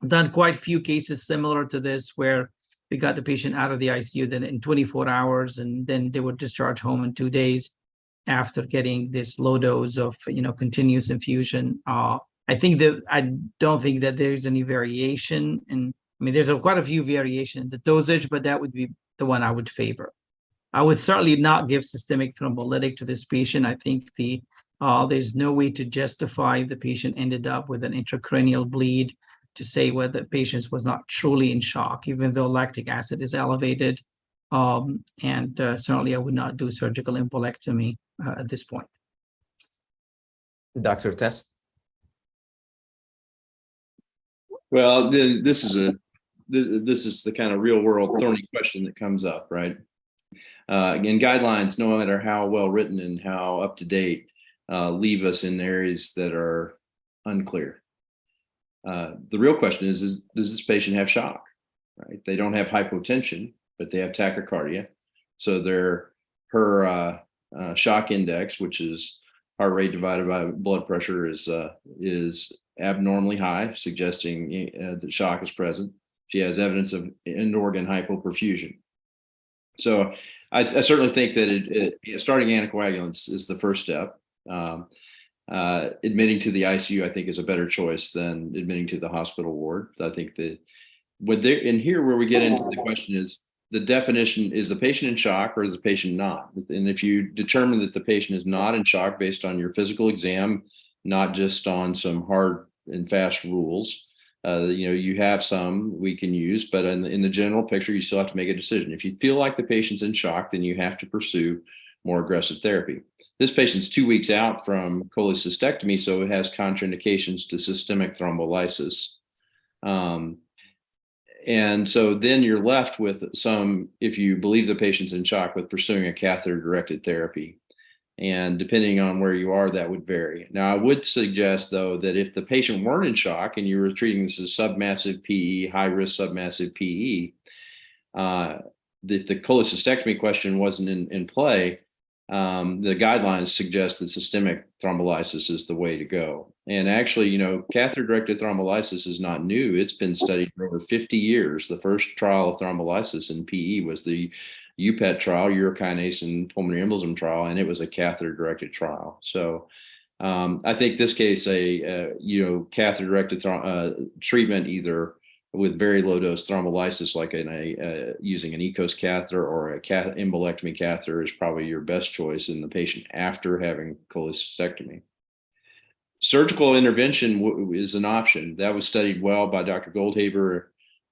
done quite a few cases similar to this where we got the patient out of the ICU then in 24 hours, and then they were discharged home in 2 days after getting this low dose of continuous infusion. I don't think that there's any variation, and I mean there's quite a few variation in the dosage, but that would be the one I would favor. I would certainly not give systemic thrombolytic to this patient. I think there's no way to justify the patient ended up with an intracranial bleed to say whether the patient was not truly in shock, even though lactic acid is elevated. Certainly I would not do surgical embolectomy at this point. Dr. Test. Well, then this is the kind of real world thorny question that comes up, right? Again, guidelines, no matter how well written and how up to date, leave us in areas that are unclear. The real question is does this patient have shock? Right? They don't have hypotension, but they have tachycardia. So her shock index, which is heart rate divided by blood pressure, is abnormally high, suggesting that shock is present. She has evidence of end-organ hypoperfusion. So I certainly think that starting anticoagulants is the first step. Admitting to the ICU, I think, is a better choice than admitting to the hospital ward. I think that here where we get into the question is the definition: is the patient in shock or is the patient not? And if you determine that the patient is not in shock based on your physical exam, not just on some hard and fast rules, you have some we can use, but in the general picture, you still have to make a decision. If you feel like the patient's in shock, then you have to pursue more aggressive therapy. This patient's 2 weeks out from cholecystectomy, so it has contraindications to systemic thrombolysis. And so then you're left with some, if you believe the patient's in shock, with pursuing a catheter-directed therapy. And depending on where you are, that would vary. Now, I would suggest, though, that if the patient weren't in shock and you were treating this as submassive PE, high-risk submassive PE, if the cholecystectomy question wasn't in play, the guidelines suggest that systemic thrombolysis is the way to go. And actually, catheter-directed thrombolysis is not new. It's been studied for over 50 years. The first trial of thrombolysis in PE was the UPET trial, urokinase and pulmonary embolism trial, and it was a catheter-directed trial. So I think this case, catheter-directed treatment, either with very low dose thrombolysis, like using an ECOS catheter or a embolectomy catheter, is probably your best choice in the patient after having cholecystectomy. Surgical intervention is an option. That was studied well by Dr. Goldhaber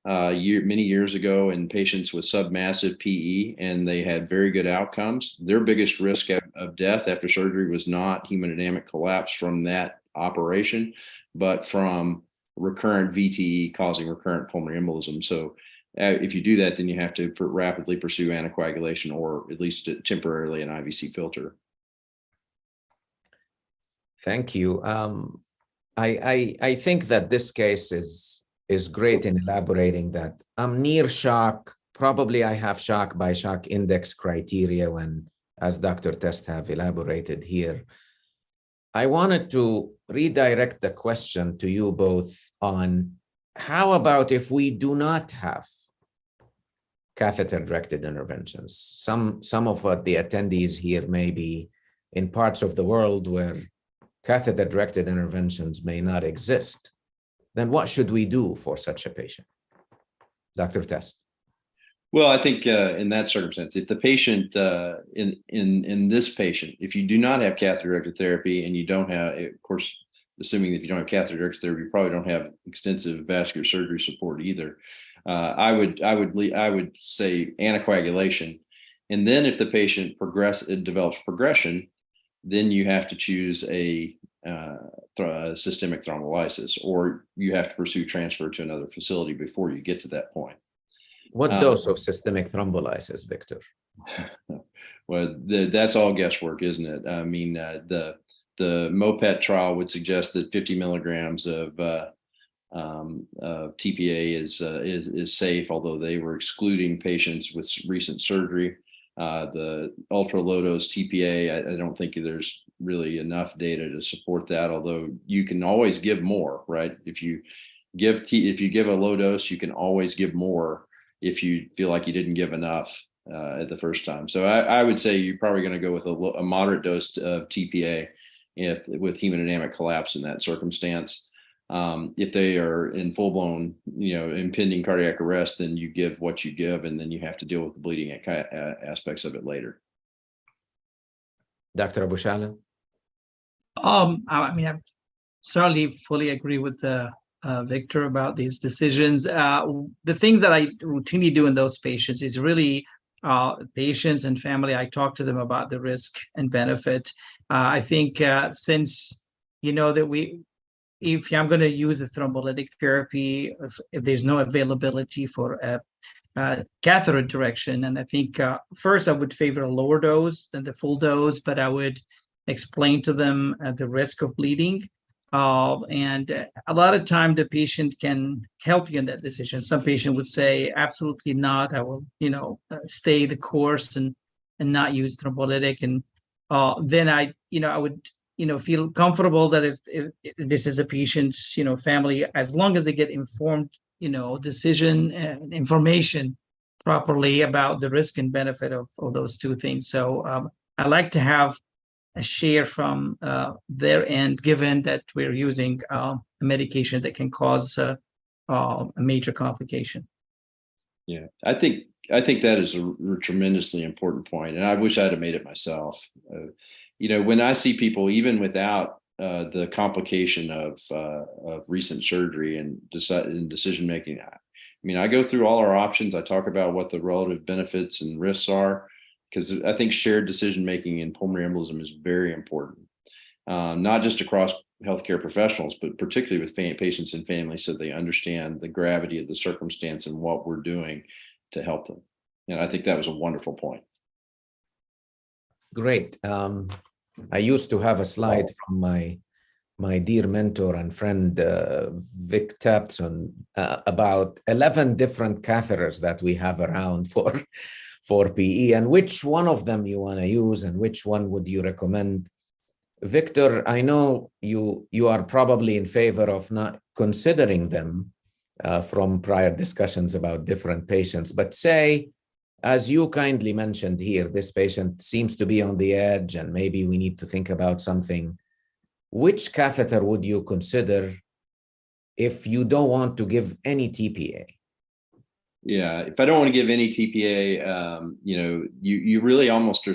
many years ago in patients with submassive PE, and they had very good outcomes. Their biggest risk of death after surgery was not hemodynamic collapse from that operation, but from recurrent VTE causing recurrent pulmonary embolism. So if you do that, then you have to rapidly pursue anticoagulation, or at least temporarily an IVC filter. Thank you. I think that this case is great in elaborating that I'm near shock. Probably I have shock by shock index criteria when, as Dr. Test have elaborated here. I wanted to redirect the question to you both on how about if we do not have catheter-directed interventions? Some of what the attendees here may be in parts of the world where catheter-directed interventions may not exist. Then what should we do for such a patient? Dr. Test. Well, I think in that circumstance, if the patient, in this patient, if you do not have catheter-directed therapy and you don't have, of course, assuming that you don't have catheter-directed therapy, you probably don't have extensive vascular surgery support either. I would say anticoagulation, and then if the patient develops progression, then you have to choose a systemic thrombolysis, or you have to pursue transfer to another facility before you get to that point. What dose of systemic thrombolysis, Victor? Well, that's all guesswork, isn't it? I mean, the MOPET trial would suggest that 50 milligrams of TPA is safe, although they were excluding patients with recent surgery. The ultra low dose TPA, I don't think there's really enough data to support that, although you can always give more, right? If you give a low dose, you can always give more if you feel like you didn't give enough at the first time. So I would say you're probably going to go with a moderate dose of TPA with hemodynamic collapse in that circumstance. If they are in full-blown, impending cardiac arrest, then you give what you give, and then you have to deal with the bleeding aspects of it later. Dr. Abu-Shalem? I mean, I certainly fully agree with Victor about these decisions. The things that I routinely do in those patients is really patients and family. I talk to them about the risk and benefit. I think since that if I'm going to use a thrombolytic therapy, if there's no availability for a catheter direction, and I think first I would favor a lower dose than the full dose, but I would explain to them the risk of bleeding. And a lot of time the patient can help you in that decision. Some patient would say, absolutely not. I will, stay the course and not use thrombolytic. And then I would, feel comfortable that if this is a patient's, family, as long as they get informed, decision and information properly about the risk and benefit of those two things. So I like to have a share from their end, given that we're using a medication that can cause a major complication. Yeah, I think that is a tremendously important point, and I wish I'd have made it myself. When I see people, even without the complication of recent surgery and decision making, I go through all our options. I talk about what the relative benefits and risks are, because I think shared decision-making in pulmonary embolism is very important, not just across healthcare professionals, but particularly with patients and families, so they understand the gravity of the circumstance and what we're doing to help them. And I think that was a wonderful point. Great. I used to have a slide from my dear mentor and friend, Vic Tapson, about 11 different catheters that we have around for PE, and which one of them you want to use and which one would you recommend. Victor, I know you are probably in favor of not considering them from prior discussions about different patients, but say, as you kindly mentioned here, this patient seems to be on the edge and maybe we need to think about something. Which catheter would you consider if you don't want to give any TPA? Yeah, if I don't want to give any TPA, you really almost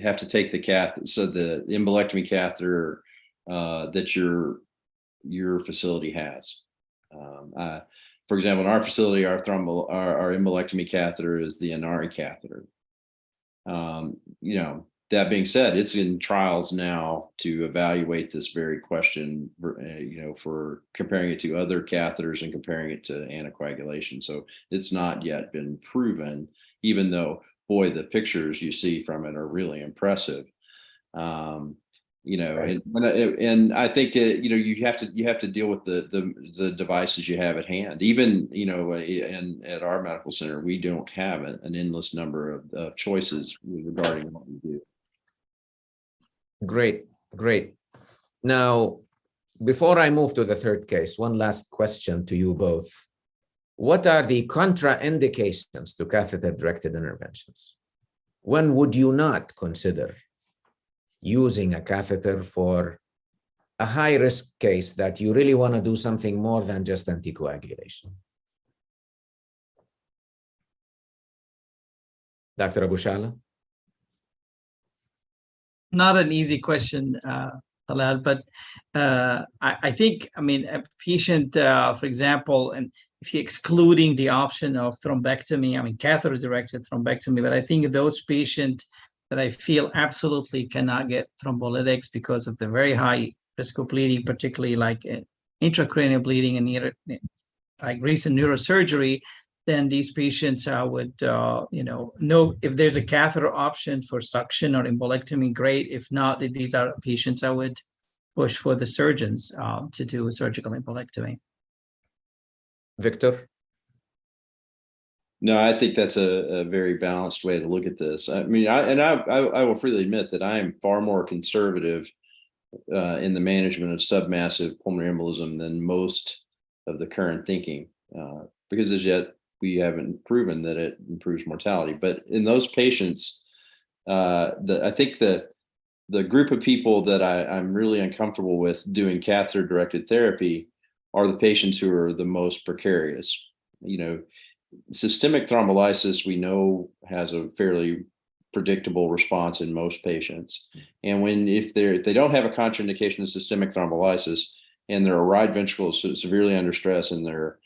have to take the catheter, so the embolectomy catheter that your facility has. For example, in our facility, our embolectomy catheter is the Inari catheter. That being said, it's in trials now to evaluate this very question, for comparing it to other catheters and comparing it to anticoagulation. So it's not yet been proven, even though, boy, the pictures you see from it are really impressive. Right. And I think you have to deal with the devices you have at hand. Even and at our medical center, we don't have an endless number of choices regarding what we do. Great. Now, before I move to the third case, one last question to you both. What are the contraindications to catheter-directed interventions? When would you not consider using a catheter for a high-risk case that you really want to do something more than just anticoagulation? Dr. Abu Shala? Not an easy question, Talal, but I think, a patient, for example, and if you're excluding the option of thrombectomy, catheter-directed thrombectomy, but I think those patients that I feel absolutely cannot get thrombolytics because of the very high risk of bleeding, particularly like intracranial bleeding and like recent neurosurgery, then these patients would, know if there's a catheter option for suction or embolectomy, great. If not, these are patients I would push for the surgeons to do a surgical embolectomy. Victor? No, I think that's a very balanced way to look at this. I will freely admit that I am far more conservative in the management of submassive pulmonary embolism than most of the current thinking, because as yet we haven't proven that it improves mortality. But in those patients, I think the group of people that I'm really uncomfortable with doing catheter-directed therapy are the patients who are the most precarious. Systemic thrombolysis, we know, has a fairly predictable response in most patients. And if they don't have a contraindication of systemic thrombolysis and their right ventricle is severely under stress and their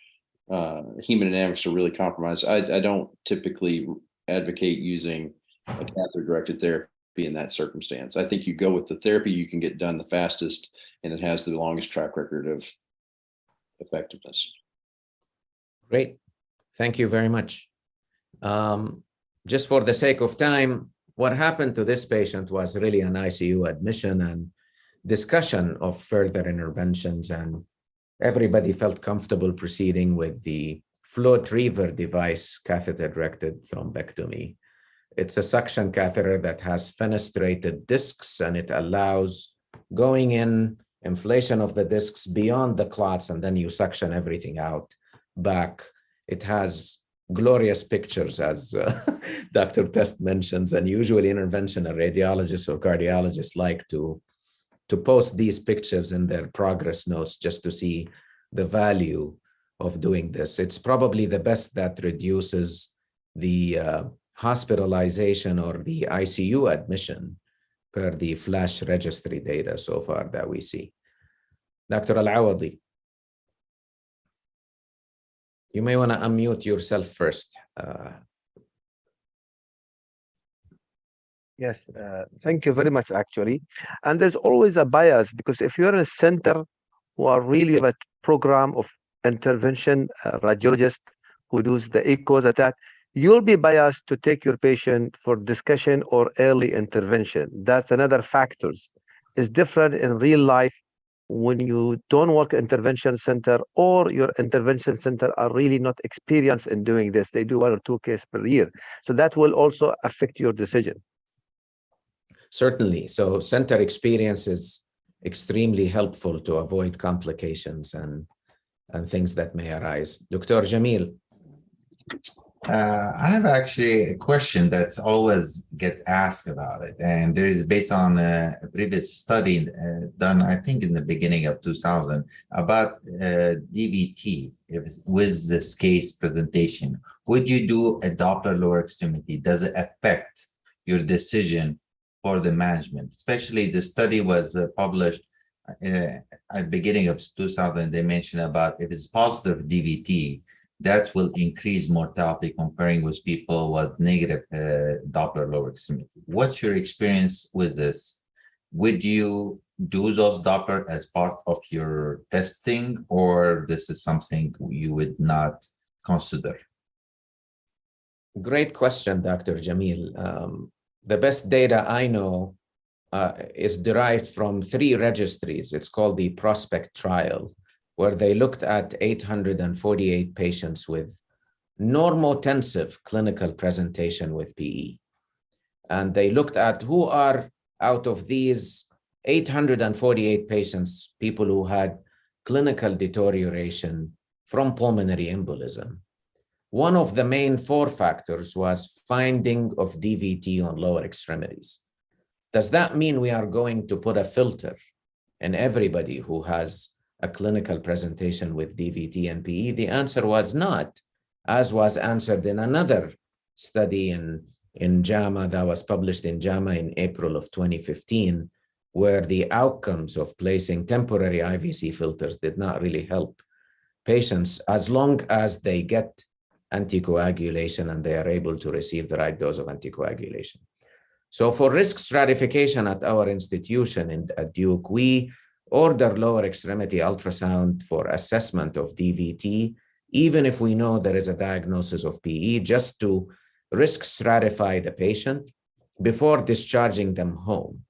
hemodynamics are really compromised, I don't typically advocate using a catheter-directed therapy in that circumstance. I think you go with the therapy you can get done the fastest and it has the longest track record of effectiveness. Great. Thank you very much. Just for the sake of time, what happened to this patient was really an ICU admission and discussion of further interventions, and everybody felt comfortable proceeding with the FlowTriever device, catheter-directed thrombectomy. It's a suction catheter that has fenestrated discs, and it allows going in, inflation of the discs beyond the clots, and then you suction everything out back. It has glorious pictures, as Dr. Test mentions, and usually interventional radiologists or cardiologists like to post these pictures in their progress notes just to see the value of doing this. It's probably the best that reduces the hospitalization or the ICU admission per the FLASH registry data so far that we see. Dr. Al-Awadi, you may want to unmute yourself first. Yes, thank you very much, actually. And there's always a bias because if you're in a center who are really have a program of intervention radiologist who does the echoes at that, you'll be biased to take your patient for discussion or early intervention. That's another factors. It's different in real life when you don't work intervention center or your intervention center are really not experienced in doing this. They do 1 or 2 cases per year. So that will also affect your decision. Certainly. So center experience is extremely helpful to avoid complications and things that may arise. Dr. Jamil. I have actually a question that's always get asked about it, and there is based on a previous study done, I think, in the beginning of 2000 about DVT. With this case presentation, would you do a Doppler lower extremity? Does it affect your decision for the management? Especially the study was published at the beginning of 2000. They mentioned about if it's positive DVT, that will increase mortality comparing with people with negative Doppler lower extremity. What's your experience with this? Would you do those Doppler as part of your testing, or this is something you would not consider? Great question, Dr. Jamil. The best data I know is derived from 3 registries. It's called the Prospect trial, where they looked at 848 patients with normotensive clinical presentation with PE. And they looked at who are out of these 848 patients, people who had clinical deterioration from pulmonary embolism. One of the main 4 factors was finding of DVT on lower extremities. Does that mean we are going to put a filter in everybody who has a clinical presentation with DVT and PE? The answer was not, as was answered in another study in JAMA that was published in JAMA in April of 2015, where the outcomes of placing temporary IVC filters did not really help patients as long as they get anticoagulation and they are able to receive the right dose of anticoagulation. So for risk stratification at our institution at Duke, we order lower extremity ultrasound for assessment of DVT, even if we know there is a diagnosis of PE, just to risk stratify the patient before discharging them home.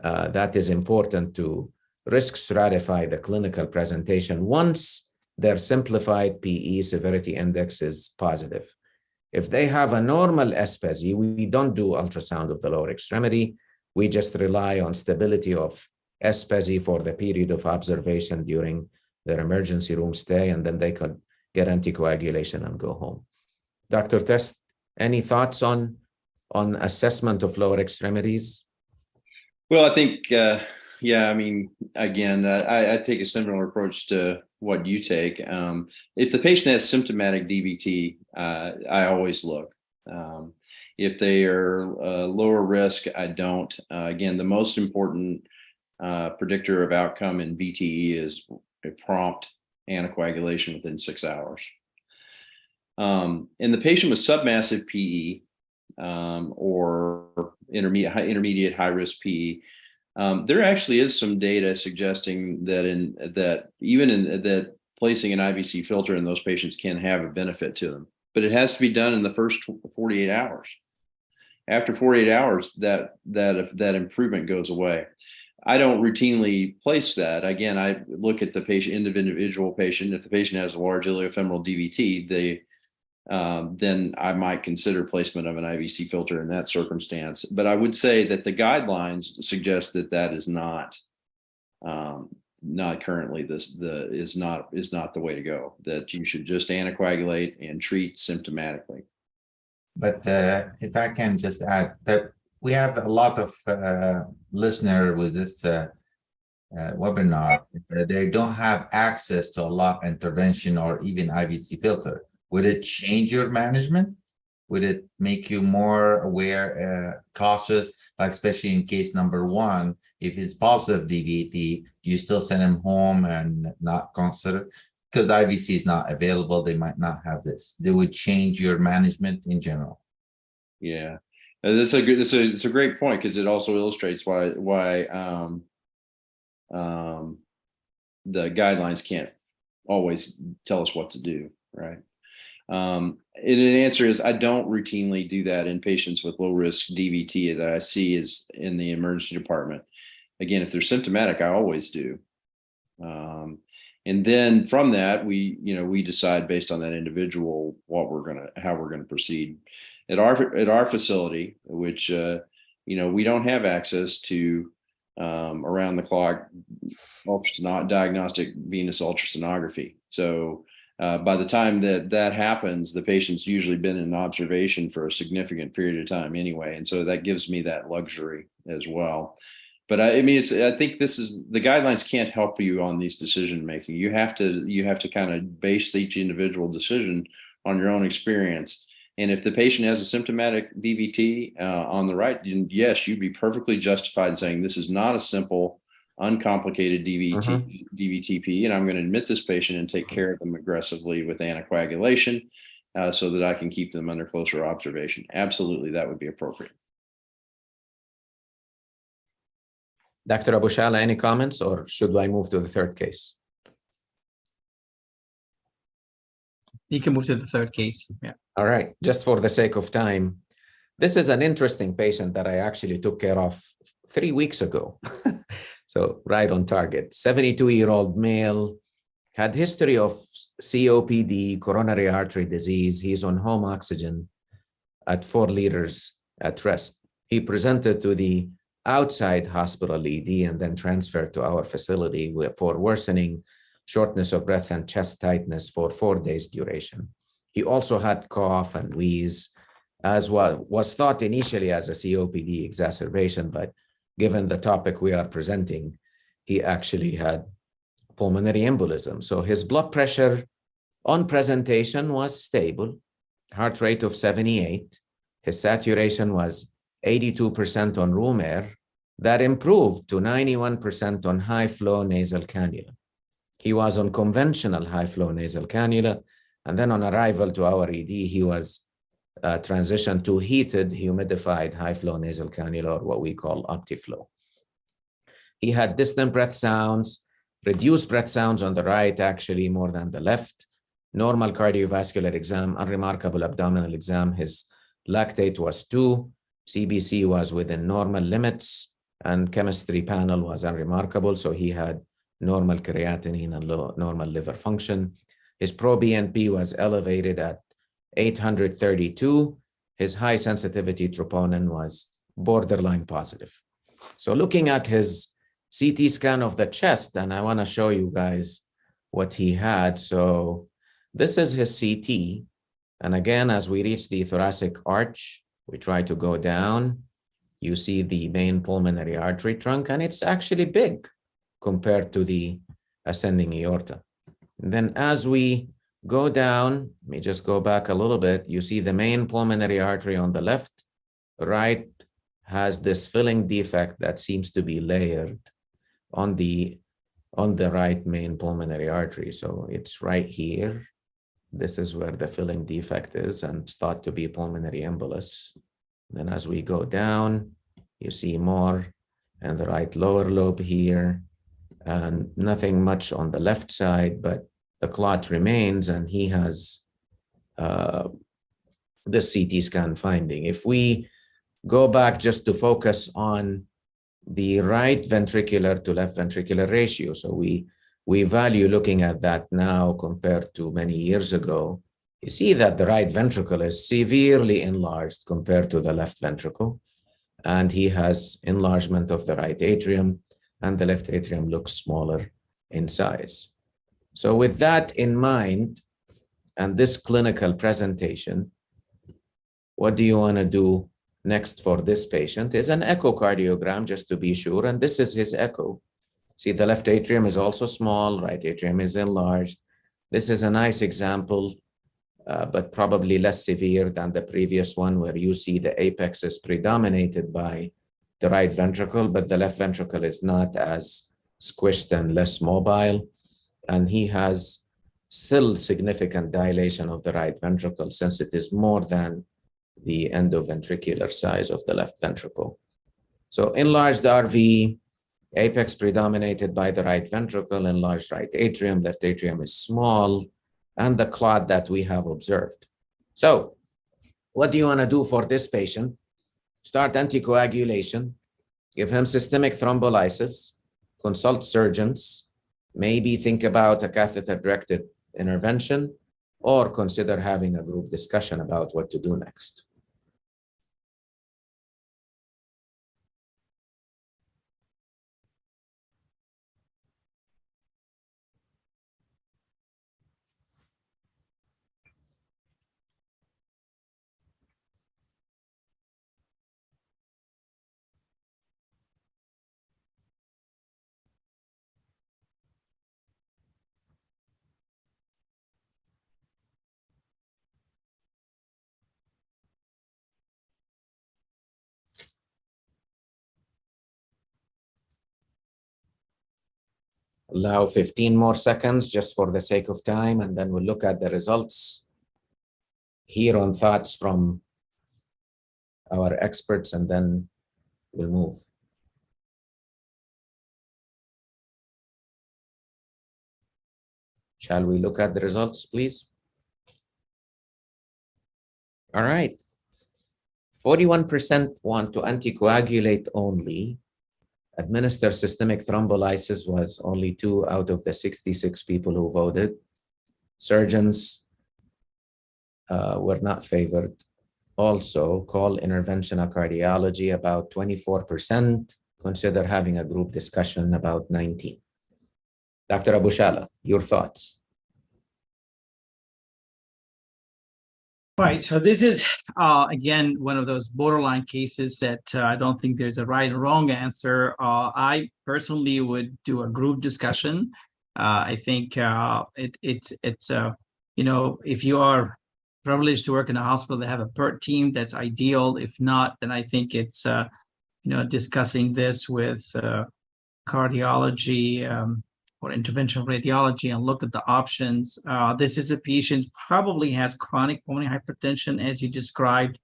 That is important to risk stratify the clinical presentation once their simplified PE severity index is positive. If they have a normal SPESI, we don't do ultrasound of the lower extremity. We just rely on stability of SPESI for the period of observation during their emergency room stay, and then they could get anticoagulation and go home. Dr. Test, any thoughts on assessment of lower extremities? Well, I think, yeah, I mean, again, I take a similar approach to what you take. If the patient has symptomatic DVT, I always look. If they are lower risk, I don't. Again, the most important predictor of outcome in VTE is a prompt anticoagulation within 6 hours. In the patient with submassive PE or intermediate high risk PE, there actually is some data suggesting that that placing an IVC filter in those patients can have a benefit to them, but it has to be done in the first 48 hours. After 48 hours, that improvement goes away. I don't routinely place that. Again, I look at the individual patient. If the patient has a large iliofemoral DVT, then I might consider placement of an IVC filter in that circumstance. But I would say that the guidelines suggest that is not currently is not the way to go. That you should just anticoagulate and treat symptomatically. But if I can just add that we have a lot of listeners with this webinar. They don't have access to a lot of intervention or even IVC filter. Would it change your management? Would it make you more aware, cautious, like especially in case number 1, if it's positive DVT, you still send him home and not consider? Because IVC is not available, they might not have this. They would change your management in general. Yeah. It's a great point, because it also illustrates why the guidelines can't always tell us what to do, right? And an answer is, I don't routinely do that in patients with low risk DVT that I see is in the emergency department. Again, if they're symptomatic, I always do. And then from that, we decide based on that individual how we're gonna proceed. At our facility, which we don't have access to around the clock diagnostic venous ultrasonography. So by the time that happens, the patient's usually been in observation for a significant period of time anyway, and so that gives me that luxury as well. But I think the guidelines can't help you on these decision making. You have to kind of base each individual decision on your own experience. And if the patient has a symptomatic DVT on the right, yes, you'd be perfectly justified in saying this is not a simple, uncomplicated DVTP, and I'm going to admit this patient and take care of them aggressively with anticoagulation so that I can keep them under closer observation. Absolutely, that would be appropriate. Dr. Abushala, any comments, or should I move to the third case? You can move to the third case. Yeah. All right. Just for the sake of time, this is an interesting patient that I actually took care of 3 weeks ago. So right on target. 72-year-old male, had history of COPD, coronary artery disease. He's on home oxygen at 4 liters at rest. He presented to the outside hospital ED and then transferred to our facility for worsening shortness of breath and chest tightness for 4 days duration. He also had cough and wheeze, as well, was thought initially as a COPD exacerbation, but given the topic we are presenting, he actually had pulmonary embolism. So his blood pressure on presentation was stable, heart rate of 78. His saturation was 82% on room air. That improved to 91% on high flow nasal cannula. He was on conventional high flow nasal cannula. And then on arrival to our ED, he was transitioned to heated, humidified high flow nasal cannula, or what we call OptiFlow. He had distant breath sounds, reduced breath sounds on the right, actually more than the left. Normal cardiovascular exam, unremarkable abdominal exam. His lactate was 2, CBC was within normal limits, and chemistry panel was unremarkable. So he had normal creatinine and normal liver function. His pro-BNP was elevated at 832. His high sensitivity troponin was borderline positive. So looking at his CT scan of the chest, and I want to show you guys what he had. So this is his CT. And again, as we reach the thoracic arch, we try to go down. You see the main pulmonary artery trunk, and it's actually big compared to the ascending aorta. And then as we go down, let me just go back a little bit. You see the main pulmonary artery on the left, right has this filling defect that seems to be layered on the right main pulmonary artery. So it's right here. This is where the filling defect is, and it's thought to be pulmonary embolus. Then as we go down, you see more in the right lower lobe here, and nothing much on the left side, but the clot remains, and he has the CT scan finding. If we go back just to focus on the right ventricular to left ventricular ratio, so we value looking at that now compared to many years ago, you see that the right ventricle is severely enlarged compared to the left ventricle, and he has enlargement of the right atrium, and the left atrium looks smaller in size. So with that in mind, and this clinical presentation, what do you want to do next for this patient is an echocardiogram, just to be sure. And this is his echo. See, the left atrium is also small, right atrium is enlarged. This is a nice example, but probably less severe than the previous one, where you see the apex is predominated by the right ventricle, but the left ventricle is not as squished and less mobile. And he has still significant dilation of the right ventricle, since it is more than the endoventricular size of the left ventricle. So enlarged RV, apex predominated by the right ventricle, enlarged right atrium, left atrium is small, and the clot that we have observed. So what do you want to do for this patient? Start anticoagulation, give him systemic thrombolysis, consult surgeons, maybe think about a catheter-directed intervention, or consider having a group discussion about what to do next. Allow 15 more seconds just for the sake of time, and then we'll look at the results, hear on thoughts from our experts, and then we'll move. Shall we look at the results, please? All right. 41% want to anticoagulate only. Administer systemic thrombolysis was only 2 out of the 66 people who voted. Surgeons were not favored. Also, call interventional cardiology about 24%. Consider having a group discussion about 19%. Dr. Abu Shala, your thoughts? Right. So this is, again, one of those borderline cases that I don't think there's a right or wrong answer. I personally would do a group discussion. I think it's you know, if you are privileged to work in a hospital that have a PERT team, that's ideal. If not, then I think it's, you know, discussing this with cardiology, or interventional radiology and look at the options. This is a patient probably has chronic pulmonary hypertension, as you described,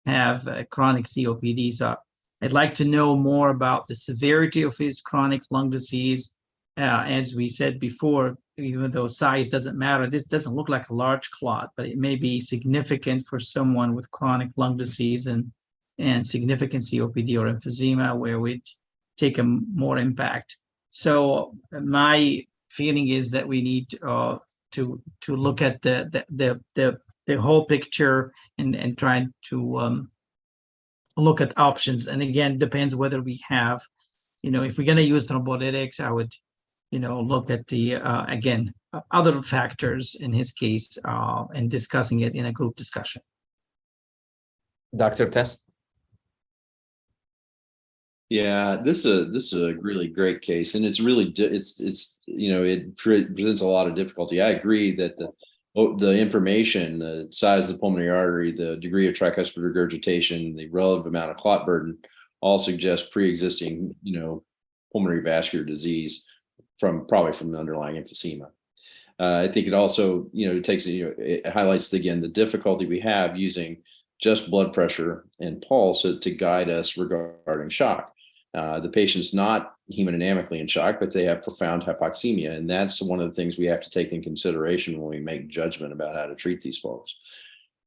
have chronic COPD. So I'd like to know more about the severity of his chronic lung disease. As we said before, even though size doesn't matter, this doesn't look like a large clot, but it may be significant for someone with chronic lung disease and significant COPD or emphysema, where we'd take a more impact. So my feeling is that we need to look at the whole picture and try to look at options. And again, depends whether we have, you know, if we're going to use thrombolytics, I would, you know, look at the again other factors in his case and discussing it in a group discussion. Dr. Test? Yeah, this is a really great case, and it's really it's you know, it presents a lot of difficulty. I agree that the information, the size of the pulmonary artery, the degree of tricuspid regurgitation, the relative amount of clot burden, all suggest pre-existing, you know, pulmonary vascular disease probably from the underlying emphysema. I think it also, you know, it highlights again the difficulty we have using just blood pressure and pulse to guide us regarding shock. The patient's not hemodynamically in shock, but they have profound hypoxemia. And that's one of the things we have to take in consideration when we make judgment about how to treat these folks.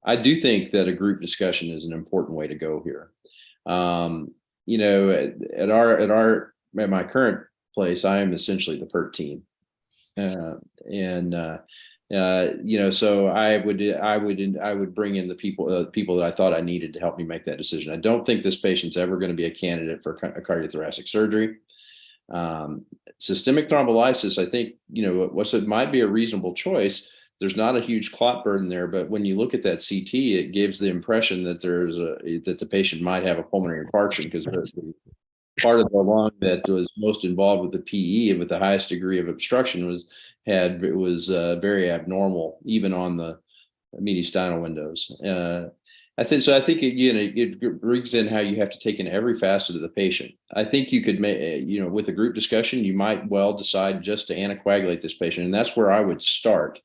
I do think that a group discussion is an important way to go here. You know, at my current place, I am essentially the PERT team. You know, so I would bring in the people that I thought I needed to help me make that decision. I don't think this patient's ever going to be a candidate for a cardiothoracic surgery. Systemic thrombolysis, I think, you know, it might be a reasonable choice. There's not a huge clot burden there, but when you look at that CT, it gives the impression that that the patient might have a pulmonary infarction, because the part of the lung that was most involved with the PE and with the highest degree of obstruction was very abnormal, even on the mediastinal windows. I think it brings in how you have to take in every facet of the patient. I think you could make, you know, with a group discussion, you might well decide just to anticoagulate this patient, and that's where I would start.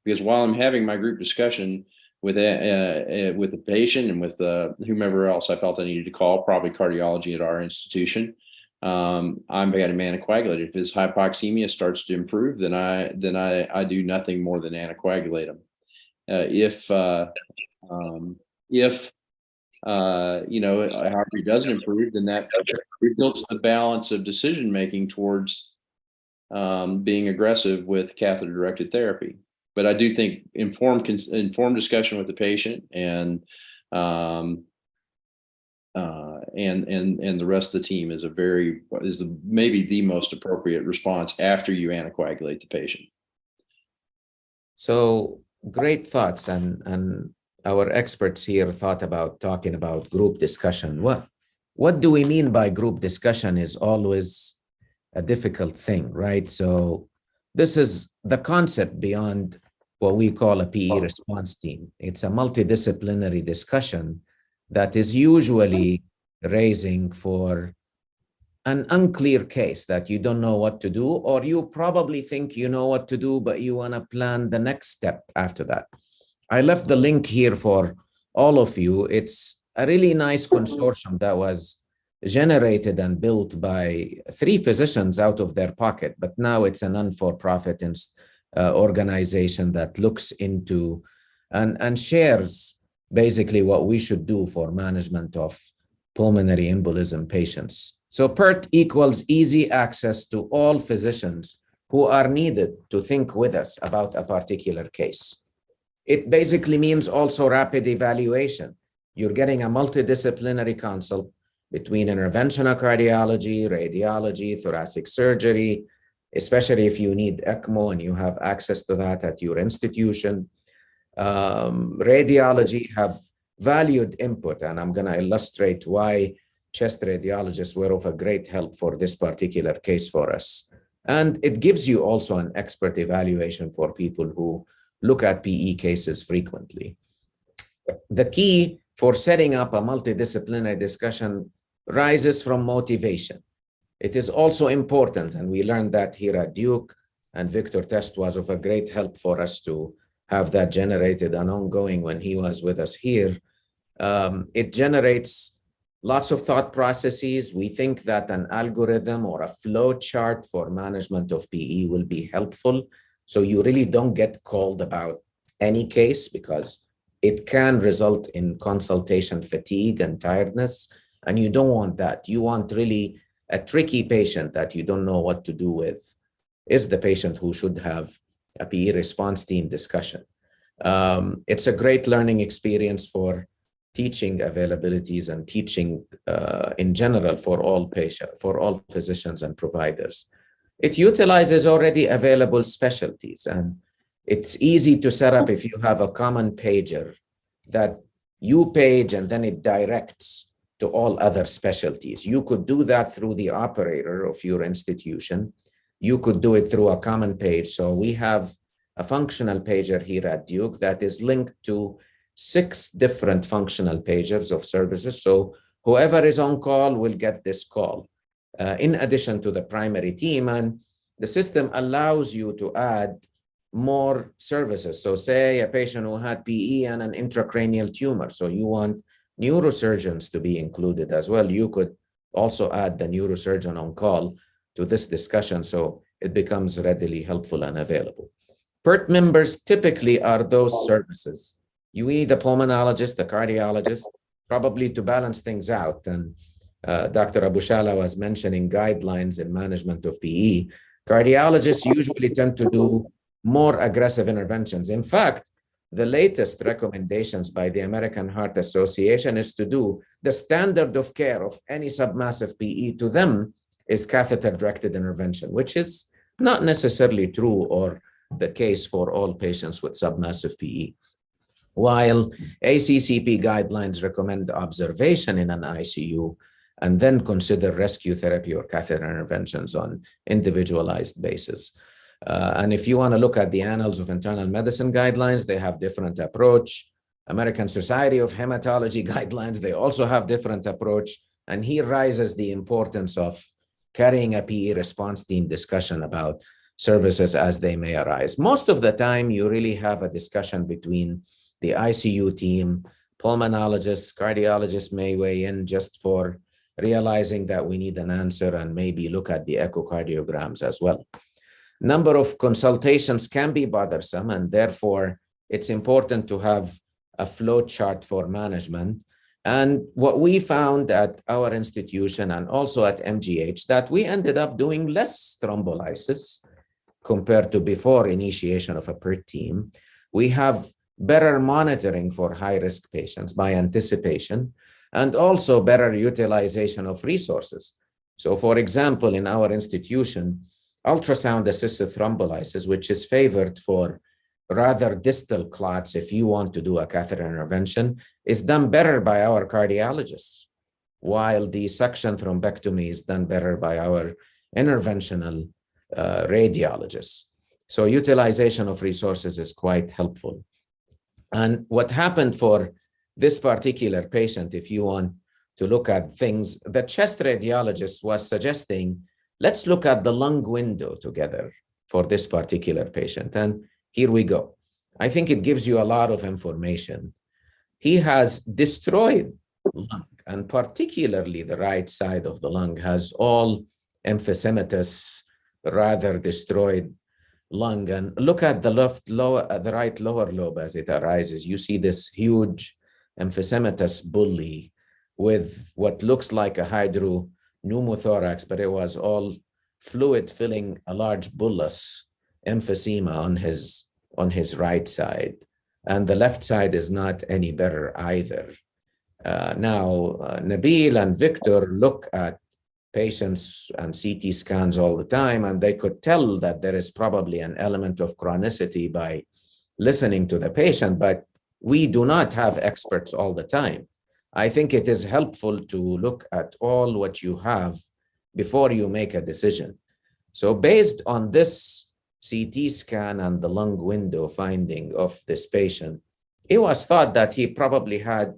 Because while I'm having my group discussion, with the patient and with whomever else I felt I needed to call, probably cardiology at our institution. I'm going to anticoagulate. If his hypoxemia starts to improve, then I do nothing more than anticoagulate him. If however he doesn't improve, then that tilts the balance of decision making towards being aggressive with catheter-directed therapy. But I do think informed discussion with the patient and the rest of the team is maybe the most appropriate response after you anticoagulate the patient. So great thoughts, and our experts here thought about talking about group discussion. What do we mean by group discussion is always a difficult thing, right? So this is the concept beyond what we call a PE response team. It's a multidisciplinary discussion that is usually raising for an unclear case that you don't know what to do, or you probably think you know what to do, but you want to plan the next step after that. I left the link here for all of you. It's a really nice consortium that was generated and built by 3 physicians out of their pocket, but now it's a non-for-profit organization that looks into and shares basically what we should do for management of pulmonary embolism patients. So PERT equals easy access to all physicians who are needed to think with us about a particular case. It basically means also rapid evaluation. You're getting a multidisciplinary consult between interventional cardiology, radiology, thoracic surgery, especially if you need ECMO and you have access to that at your institution. Radiology have valued input, and I'm going to illustrate why chest radiologists were of a great help for this particular case for us. And it gives you also an expert evaluation for people who look at PE cases frequently. The key for setting up a multidisciplinary discussion rises from motivation. It is also important, and we learned that here at Duke, and Victor Test was of a great help for us to have that generated and ongoing when he was with us here. It generates lots of thought processes. We think that an algorithm or a flow chart for management of PE will be helpful. So you really don't get called about any case, because it can result in consultation fatigue and tiredness. And you don't want that. You want really a tricky patient that you don't know what to do with is the patient who should have a PE response team discussion. It's a great learning experience for teaching availabilities and teaching in general for all patients, for all physicians and providers. It utilizes already available specialties, and it's easy to set up if you have a common pager that you page and then it directs to all other specialties. You could do that through the operator of your institution. You could do it through a common page. So we have a functional pager here at Duke that is linked to 6 different functional pagers of services. So whoever is on call will get this call in addition to the primary team. And the system allows you to add more services. So say a patient who had PE and an intracranial tumor. So you want neurosurgeons to be included as well. You could also add the neurosurgeon on call to this discussion, so it becomes readily helpful and available. PERT members typically are those services. You need a pulmonologist, a cardiologist, probably to balance things out. And Dr. Abushala was mentioning guidelines in management of PE. Cardiologists usually tend to do more aggressive interventions. In fact, the latest recommendations by the American Heart Association is to do the standard of care of any submassive PE to them is catheter-directed intervention, which is not necessarily true or the case for all patients with submassive PE. While ACCP guidelines recommend observation in an ICU and then consider rescue therapy or catheter interventions on individualized basis. And if you want to look at the Annals of Internal Medicine guidelines, they have different approach. American Society of Hematology guidelines, they also have different approach. And here rises the importance of carrying a PE response team discussion about services as they may arise. Most of the time, you really have a discussion between the ICU team, pulmonologists, cardiologists may weigh in just for realizing that we need an answer and maybe look at the echocardiograms as well. Number of consultations can be bothersome, and therefore it's important to have a flow chart for management. And what we found at our institution and also at MGH, that we ended up doing less thrombolysis compared to before initiation of a PERT team. We have better monitoring for high-risk patients by anticipation, and also better utilization of resources. So for example, in our institution, ultrasound-assisted thrombolysis, which is favored for rather distal clots if you want to do a catheter intervention, is done better by our cardiologists, while the suction thrombectomy is done better by our interventional radiologists. So utilization of resources is quite helpful. And what happened for this particular patient, if you want to look at things, the chest radiologist was suggesting, let's look at the lung window together for this particular patient. And here we go. I think it gives you a lot of information. He has destroyed lung, and particularly the right side of the lung has all emphysematous, rather destroyed lung. And look at the the right lower lobe as it arises. You see this huge emphysematous bully with what looks like a hydropneumothorax, but it was all fluid filling a large bullous emphysema on his right side. And the left side is not any better either. Now, Nabil and Victor look at patients and CT scans all the time, and they could tell that there is probably an element of chronicity by listening to the patient, but we do not have experts all the time. I think it is helpful to look at all what you have before you make a decision. So based on this CT scan and the lung window finding of this patient, it was thought that he probably had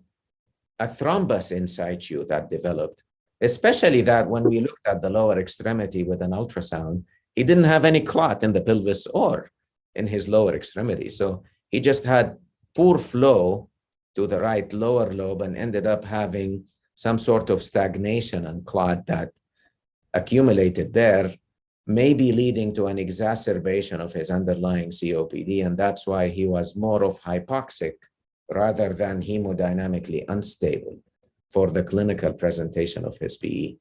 a thrombus in situ that developed, especially that when we looked at the lower extremity with an ultrasound, he didn't have any clot in the pelvis or in his lower extremity. So he just had poor flow to the right lower lobe and ended up having some sort of stagnation and clot that accumulated there, maybe leading to an exacerbation of his underlying COPD. And that's why he was more of hypoxic rather than hemodynamically unstable for the clinical presentation of his PE.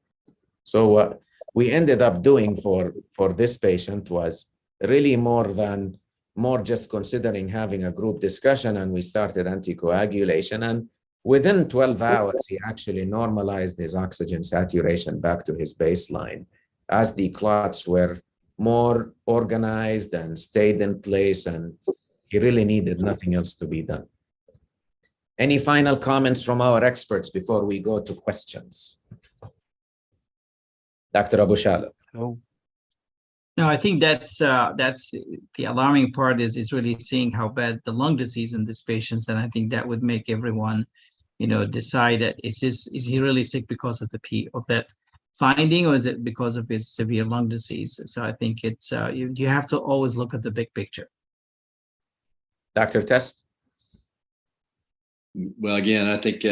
So what we ended up doing for this patient was really more just considering having a group discussion, and we started anticoagulation. And within 12 hours, he actually normalized his oxygen saturation back to his baseline as the clots were more organized and stayed in place, and he really needed nothing else to be done. Any final comments from our experts before we go to questions? Dr. Abu Shalab. No, I think that's the alarming part is really seeing how bad the lung disease in these patients, and I think that would make everyone, decide that is he really sick because of that finding, or is it because of his severe lung disease? So I think it's you have to always look at the big picture. Dr. Test. Well, again, I think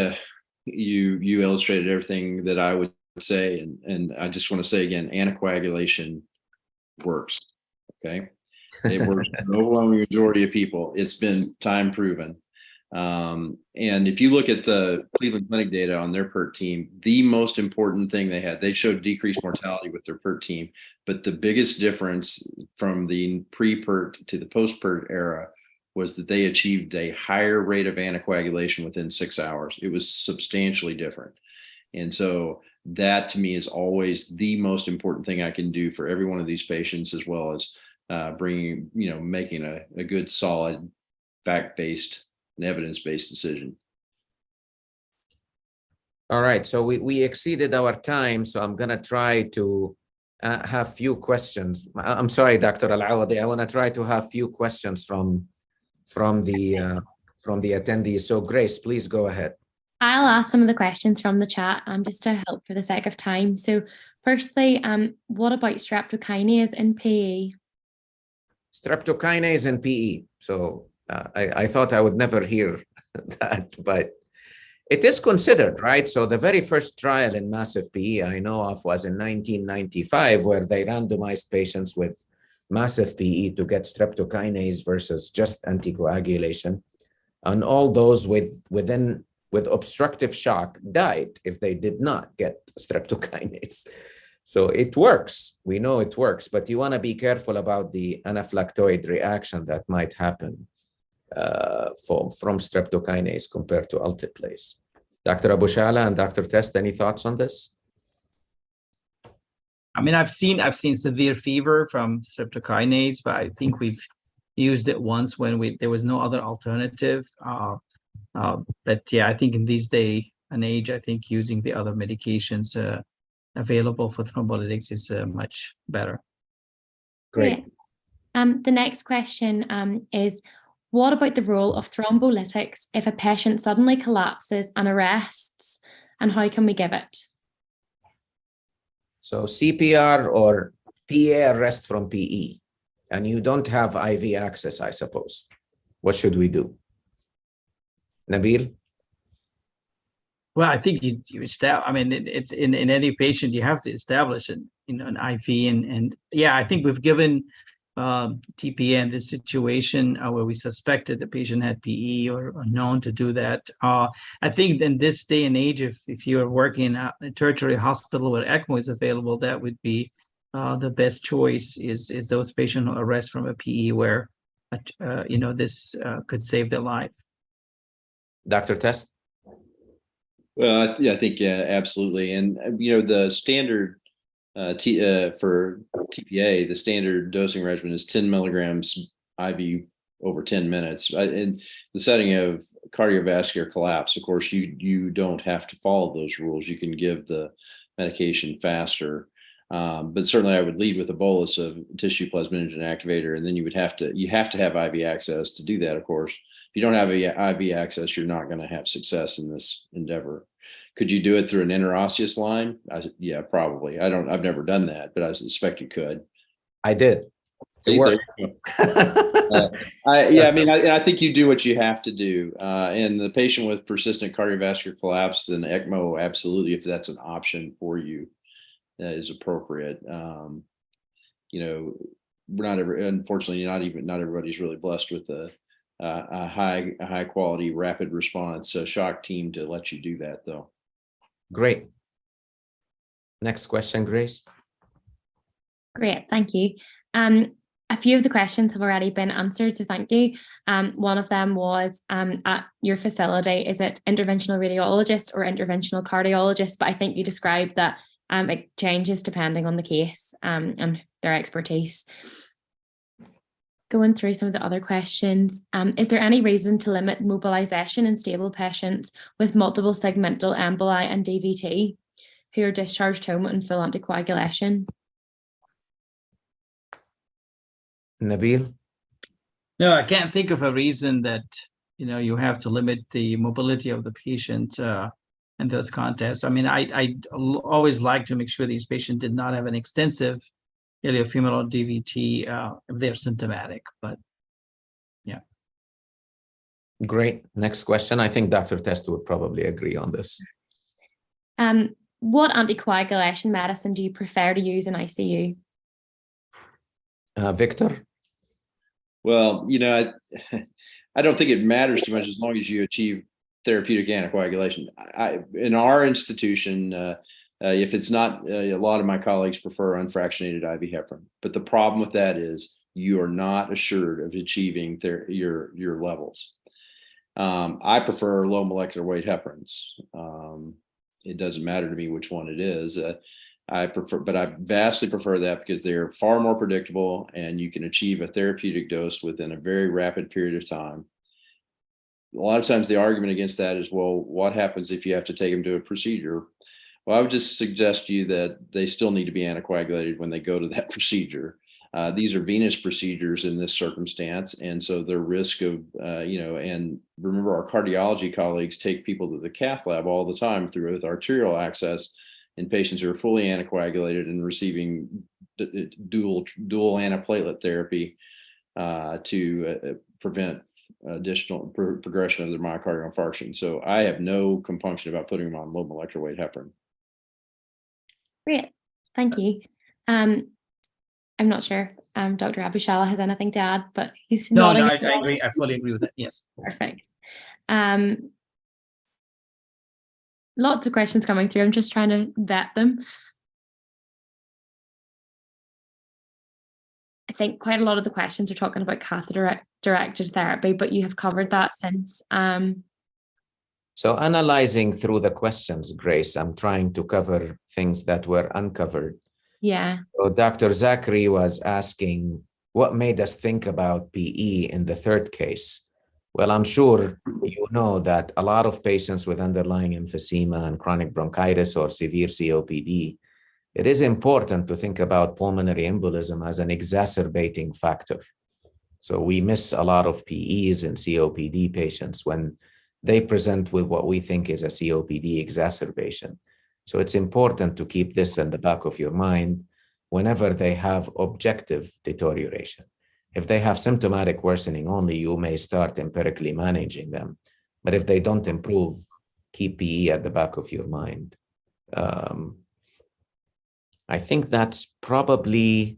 you illustrated everything that I would say, and I just want to say again, anticoagulation works. Okay, it works for the overwhelming majority of people. It's been time proven. And if you look at the Cleveland Clinic data on their PERT team, the most important thing they showed decreased mortality with their PERT team. But the biggest difference from the pre-PERT to the post-PERT era was that they achieved a higher rate of anticoagulation within 6 hours. It was substantially different. And so that to me is always the most important thing I can do for every one of these patients, as well as making a good, solid, fact-based and evidence-based decision. All right, so we exceeded our time, so I'm gonna try to have few questions. I'm sorry, Dr. Al-Awadi, I wanna try to have few questions from the attendees. So Grace, please go ahead. I'll ask some of the questions from the chat just to help for the sake of time. So firstly, what about streptokinase in PE? Streptokinase in PE. So I thought I would never hear that, but it is considered, right? So the very first trial in massive PE I know of was in 1995, where they randomized patients with massive PE to get streptokinase versus just anticoagulation. And all those with obstructive shock died if they did not get streptokinase. So it works. We know it works, but you want to be careful about the anaphylactoid reaction that might happen from streptokinase compared to alteplase. Dr. Abu Shala and Dr. Test, any thoughts on this? I mean, I've seen severe fever from streptokinase, but I think we've used it once when there was no other alternative. But yeah, I think in these day and age, I think using the other medications available for thrombolytics is much better. Great. The next question is, what about the role of thrombolytics if a patient suddenly collapses and arrests, and how can we give it? So CPR or PA arrest from PE, and you don't have IV access, I suppose. What should we do? Nabil? Well, I think you establish. I mean, it's in any patient you have to establish an IV, and yeah, I think we've given TPA in this situation where we suspected the patient had PE or known to do that. I think in this day and age, if you're working in a tertiary hospital where ECMO is available, that would be the best choice. Is those patients who arrest from a PE where this could save their life. Dr. Test? Well, yeah, I think absolutely, and the standard for TPA, the standard dosing regimen is 10 milligrams IV over 10 minutes. In the setting of cardiovascular collapse, of course, you don't have to follow those rules. You can give the medication faster, but certainly I would lead with a bolus of tissue plasminogen activator, and then you have to have IV access to do that. Of course, if you don't have IV access, you're not going to have success in this endeavor. Could you do it through an interosseous line? Yeah, probably. I've never done that, but I suspect you could. I did. See, there you go. I think you do what you have to do. And the patient with persistent cardiovascular collapse, then ECMO, absolutely, if that's an option for you, is appropriate. Unfortunately, not everybody's really blessed with a high quality rapid response shock team to let you do that, though. Great. Next question, Grace. Great, thank you. A few of the questions have already been answered, so thank you. One of them was, at your facility, is it interventional radiologist or interventional cardiologist? But I think you described that it changes depending on the case and their expertise. Going through some of the other questions, is there any reason to limit mobilization in stable patients with multiple segmental emboli and DVT who are discharged home on full anticoagulation? Nabil? No, I can't think of a reason that you have to limit the mobility of the patient in those contexts. I mean, I always like to make sure these patients did not have an extensive iliofemoral DVT if they're symptomatic, but yeah. Great. Next question. I think Dr. Test would probably agree on this. What anticoagulation medicine do you prefer to use in ICU? Victor? Well, I don't think it matters too much as long as you achieve therapeutic anticoagulation. In our institution, if it's not, a lot of my colleagues prefer unfractionated IV heparin. But the problem with that is you are not assured of achieving your levels. I prefer low molecular weight heparins. It doesn't matter to me which one it is. I vastly prefer that because they're far more predictable and you can achieve a therapeutic dose within a very rapid period of time. A lot of times the argument against that is, well, what happens if you have to take them to a procedure? Well, I would just suggest to you that they still need to be anticoagulated when they go to that procedure. These are venous procedures in this circumstance. And so their risk of, and remember our cardiology colleagues take people to the cath lab all the time through arterial access in patients who are fully anticoagulated and receiving dual antiplatelet therapy to prevent additional progression of their myocardial infarction. So I have no compunction about putting them on low molecular weight heparin. Great, thank you. I'm not sure Dr. Abushala has anything to add, but he's No, nodding. I agree. I fully agree with that. Yes. Perfect. Lots of questions coming through. I'm just trying to vet them. I think quite a lot of the questions are talking about catheter-directed therapy, but you have covered that since. So analyzing through the questions, Grace, I'm trying to cover things that were uncovered. Yeah. So Dr. Zachary was asking, what made us think about PE in the third case? Well, I'm sure you know that a lot of patients with underlying emphysema and chronic bronchitis or severe COPD, it is important to think about pulmonary embolism as an exacerbating factor. So we miss a lot of PEs in COPD patients when they present with what we think is a COPD exacerbation. So it's important to keep this in the back of your mind whenever they have objective deterioration. If they have symptomatic worsening only, you may start empirically managing them. But if they don't improve, keep PE at the back of your mind. I think that's probably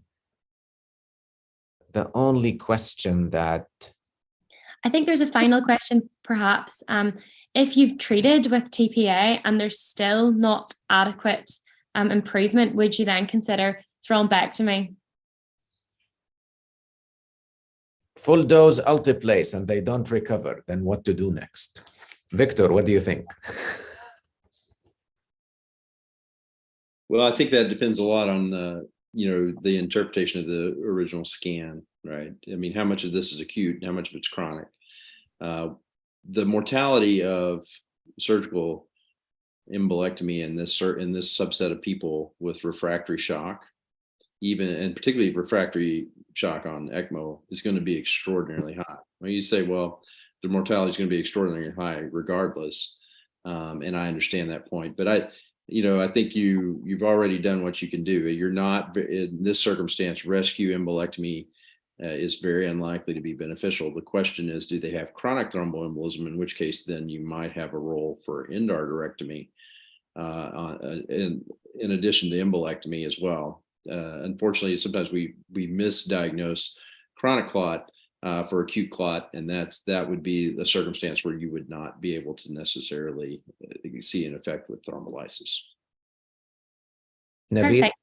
the only question that... I think there's a final question, perhaps. If you've treated with TPA and there's still not adequate improvement, would you then consider thrombectomy? Full dose alteplase and they don't recover, then what to do next? Victor, what do you think? Well, I think that depends a lot on the interpretation of the original scan, right? I mean, how much of this is acute and how much of it's chronic? The mortality of surgical embolectomy in this subset of people with refractory shock, and particularly refractory shock on ECMO, is going to be extraordinarily high. When you say, well, the mortality is going to be extraordinarily high regardless, and I understand that point, but I think you've already done what you can do. You're not, in this circumstance, rescue embolectomy is very unlikely to be beneficial. The question is, do they have chronic thromboembolism, in which case then you might have a role for endarterectomy in addition to embolectomy as well. Unfortunately, sometimes we misdiagnose chronic clot for acute clot, and that would be the circumstance where you would not be able to necessarily see an effect with thrombolysis. Nabil? Perfect.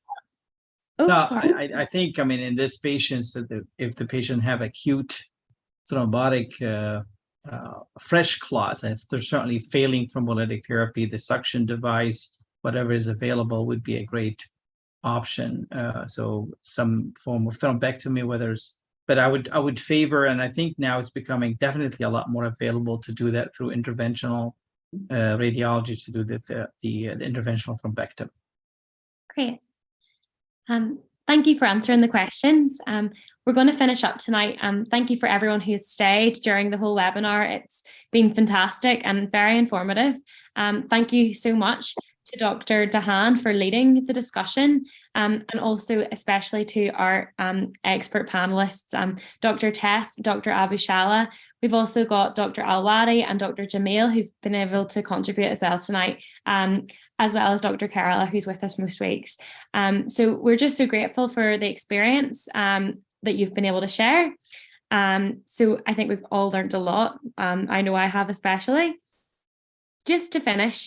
Oh, No, sorry. I think, I mean, in this patients, that if the patient have acute thrombotic fresh clots, they're certainly failing thrombolytic therapy, the suction device, whatever is available, would be a great option. So some form of thrombectomy, but I would favor, and I think now it's becoming definitely a lot more available to do that through interventional radiology, to do the interventional thrombectomy. Great. Thank you for answering the questions. We're going to finish up tonight. Thank you for everyone who's stayed during the whole webinar. It's been fantastic and very informative. Thank you so much to Dr. Dahan for leading the discussion, and also especially to our expert panelists, Dr. Tess, Dr. Abushala. We've also got Dr. Alwadi and Dr. Jamil, who've been able to contribute as well tonight, as well as Dr. Kerala, who's with us most weeks. So we're just so grateful for the experience that you've been able to share. So I think we've all learned a lot. I know I have especially. Just to finish,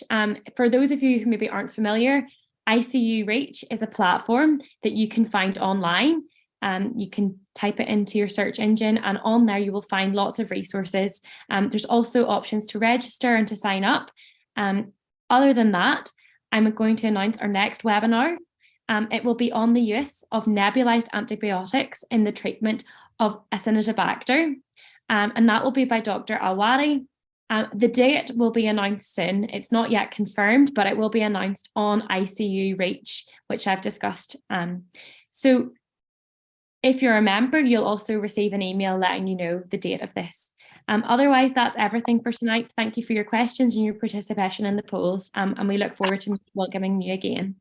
for those of you who maybe aren't familiar, ICU Reach is a platform that you can find online. You can type it into your search engine, and on there you will find lots of resources. There's also options to register and to sign up. Other than that, I'm going to announce our next webinar. It will be on the use of nebulized antibiotics in the treatment of Acinetobacter, and that will be by Dr. Alwadi. The date will be announced soon. It's not yet confirmed, but it will be announced on ICU Reach, which I've discussed. So if you're a member, you'll also receive an email letting you know the date of this. Otherwise, that's everything for tonight. Thank you for your questions and your participation in the polls, and we look forward to welcoming you again.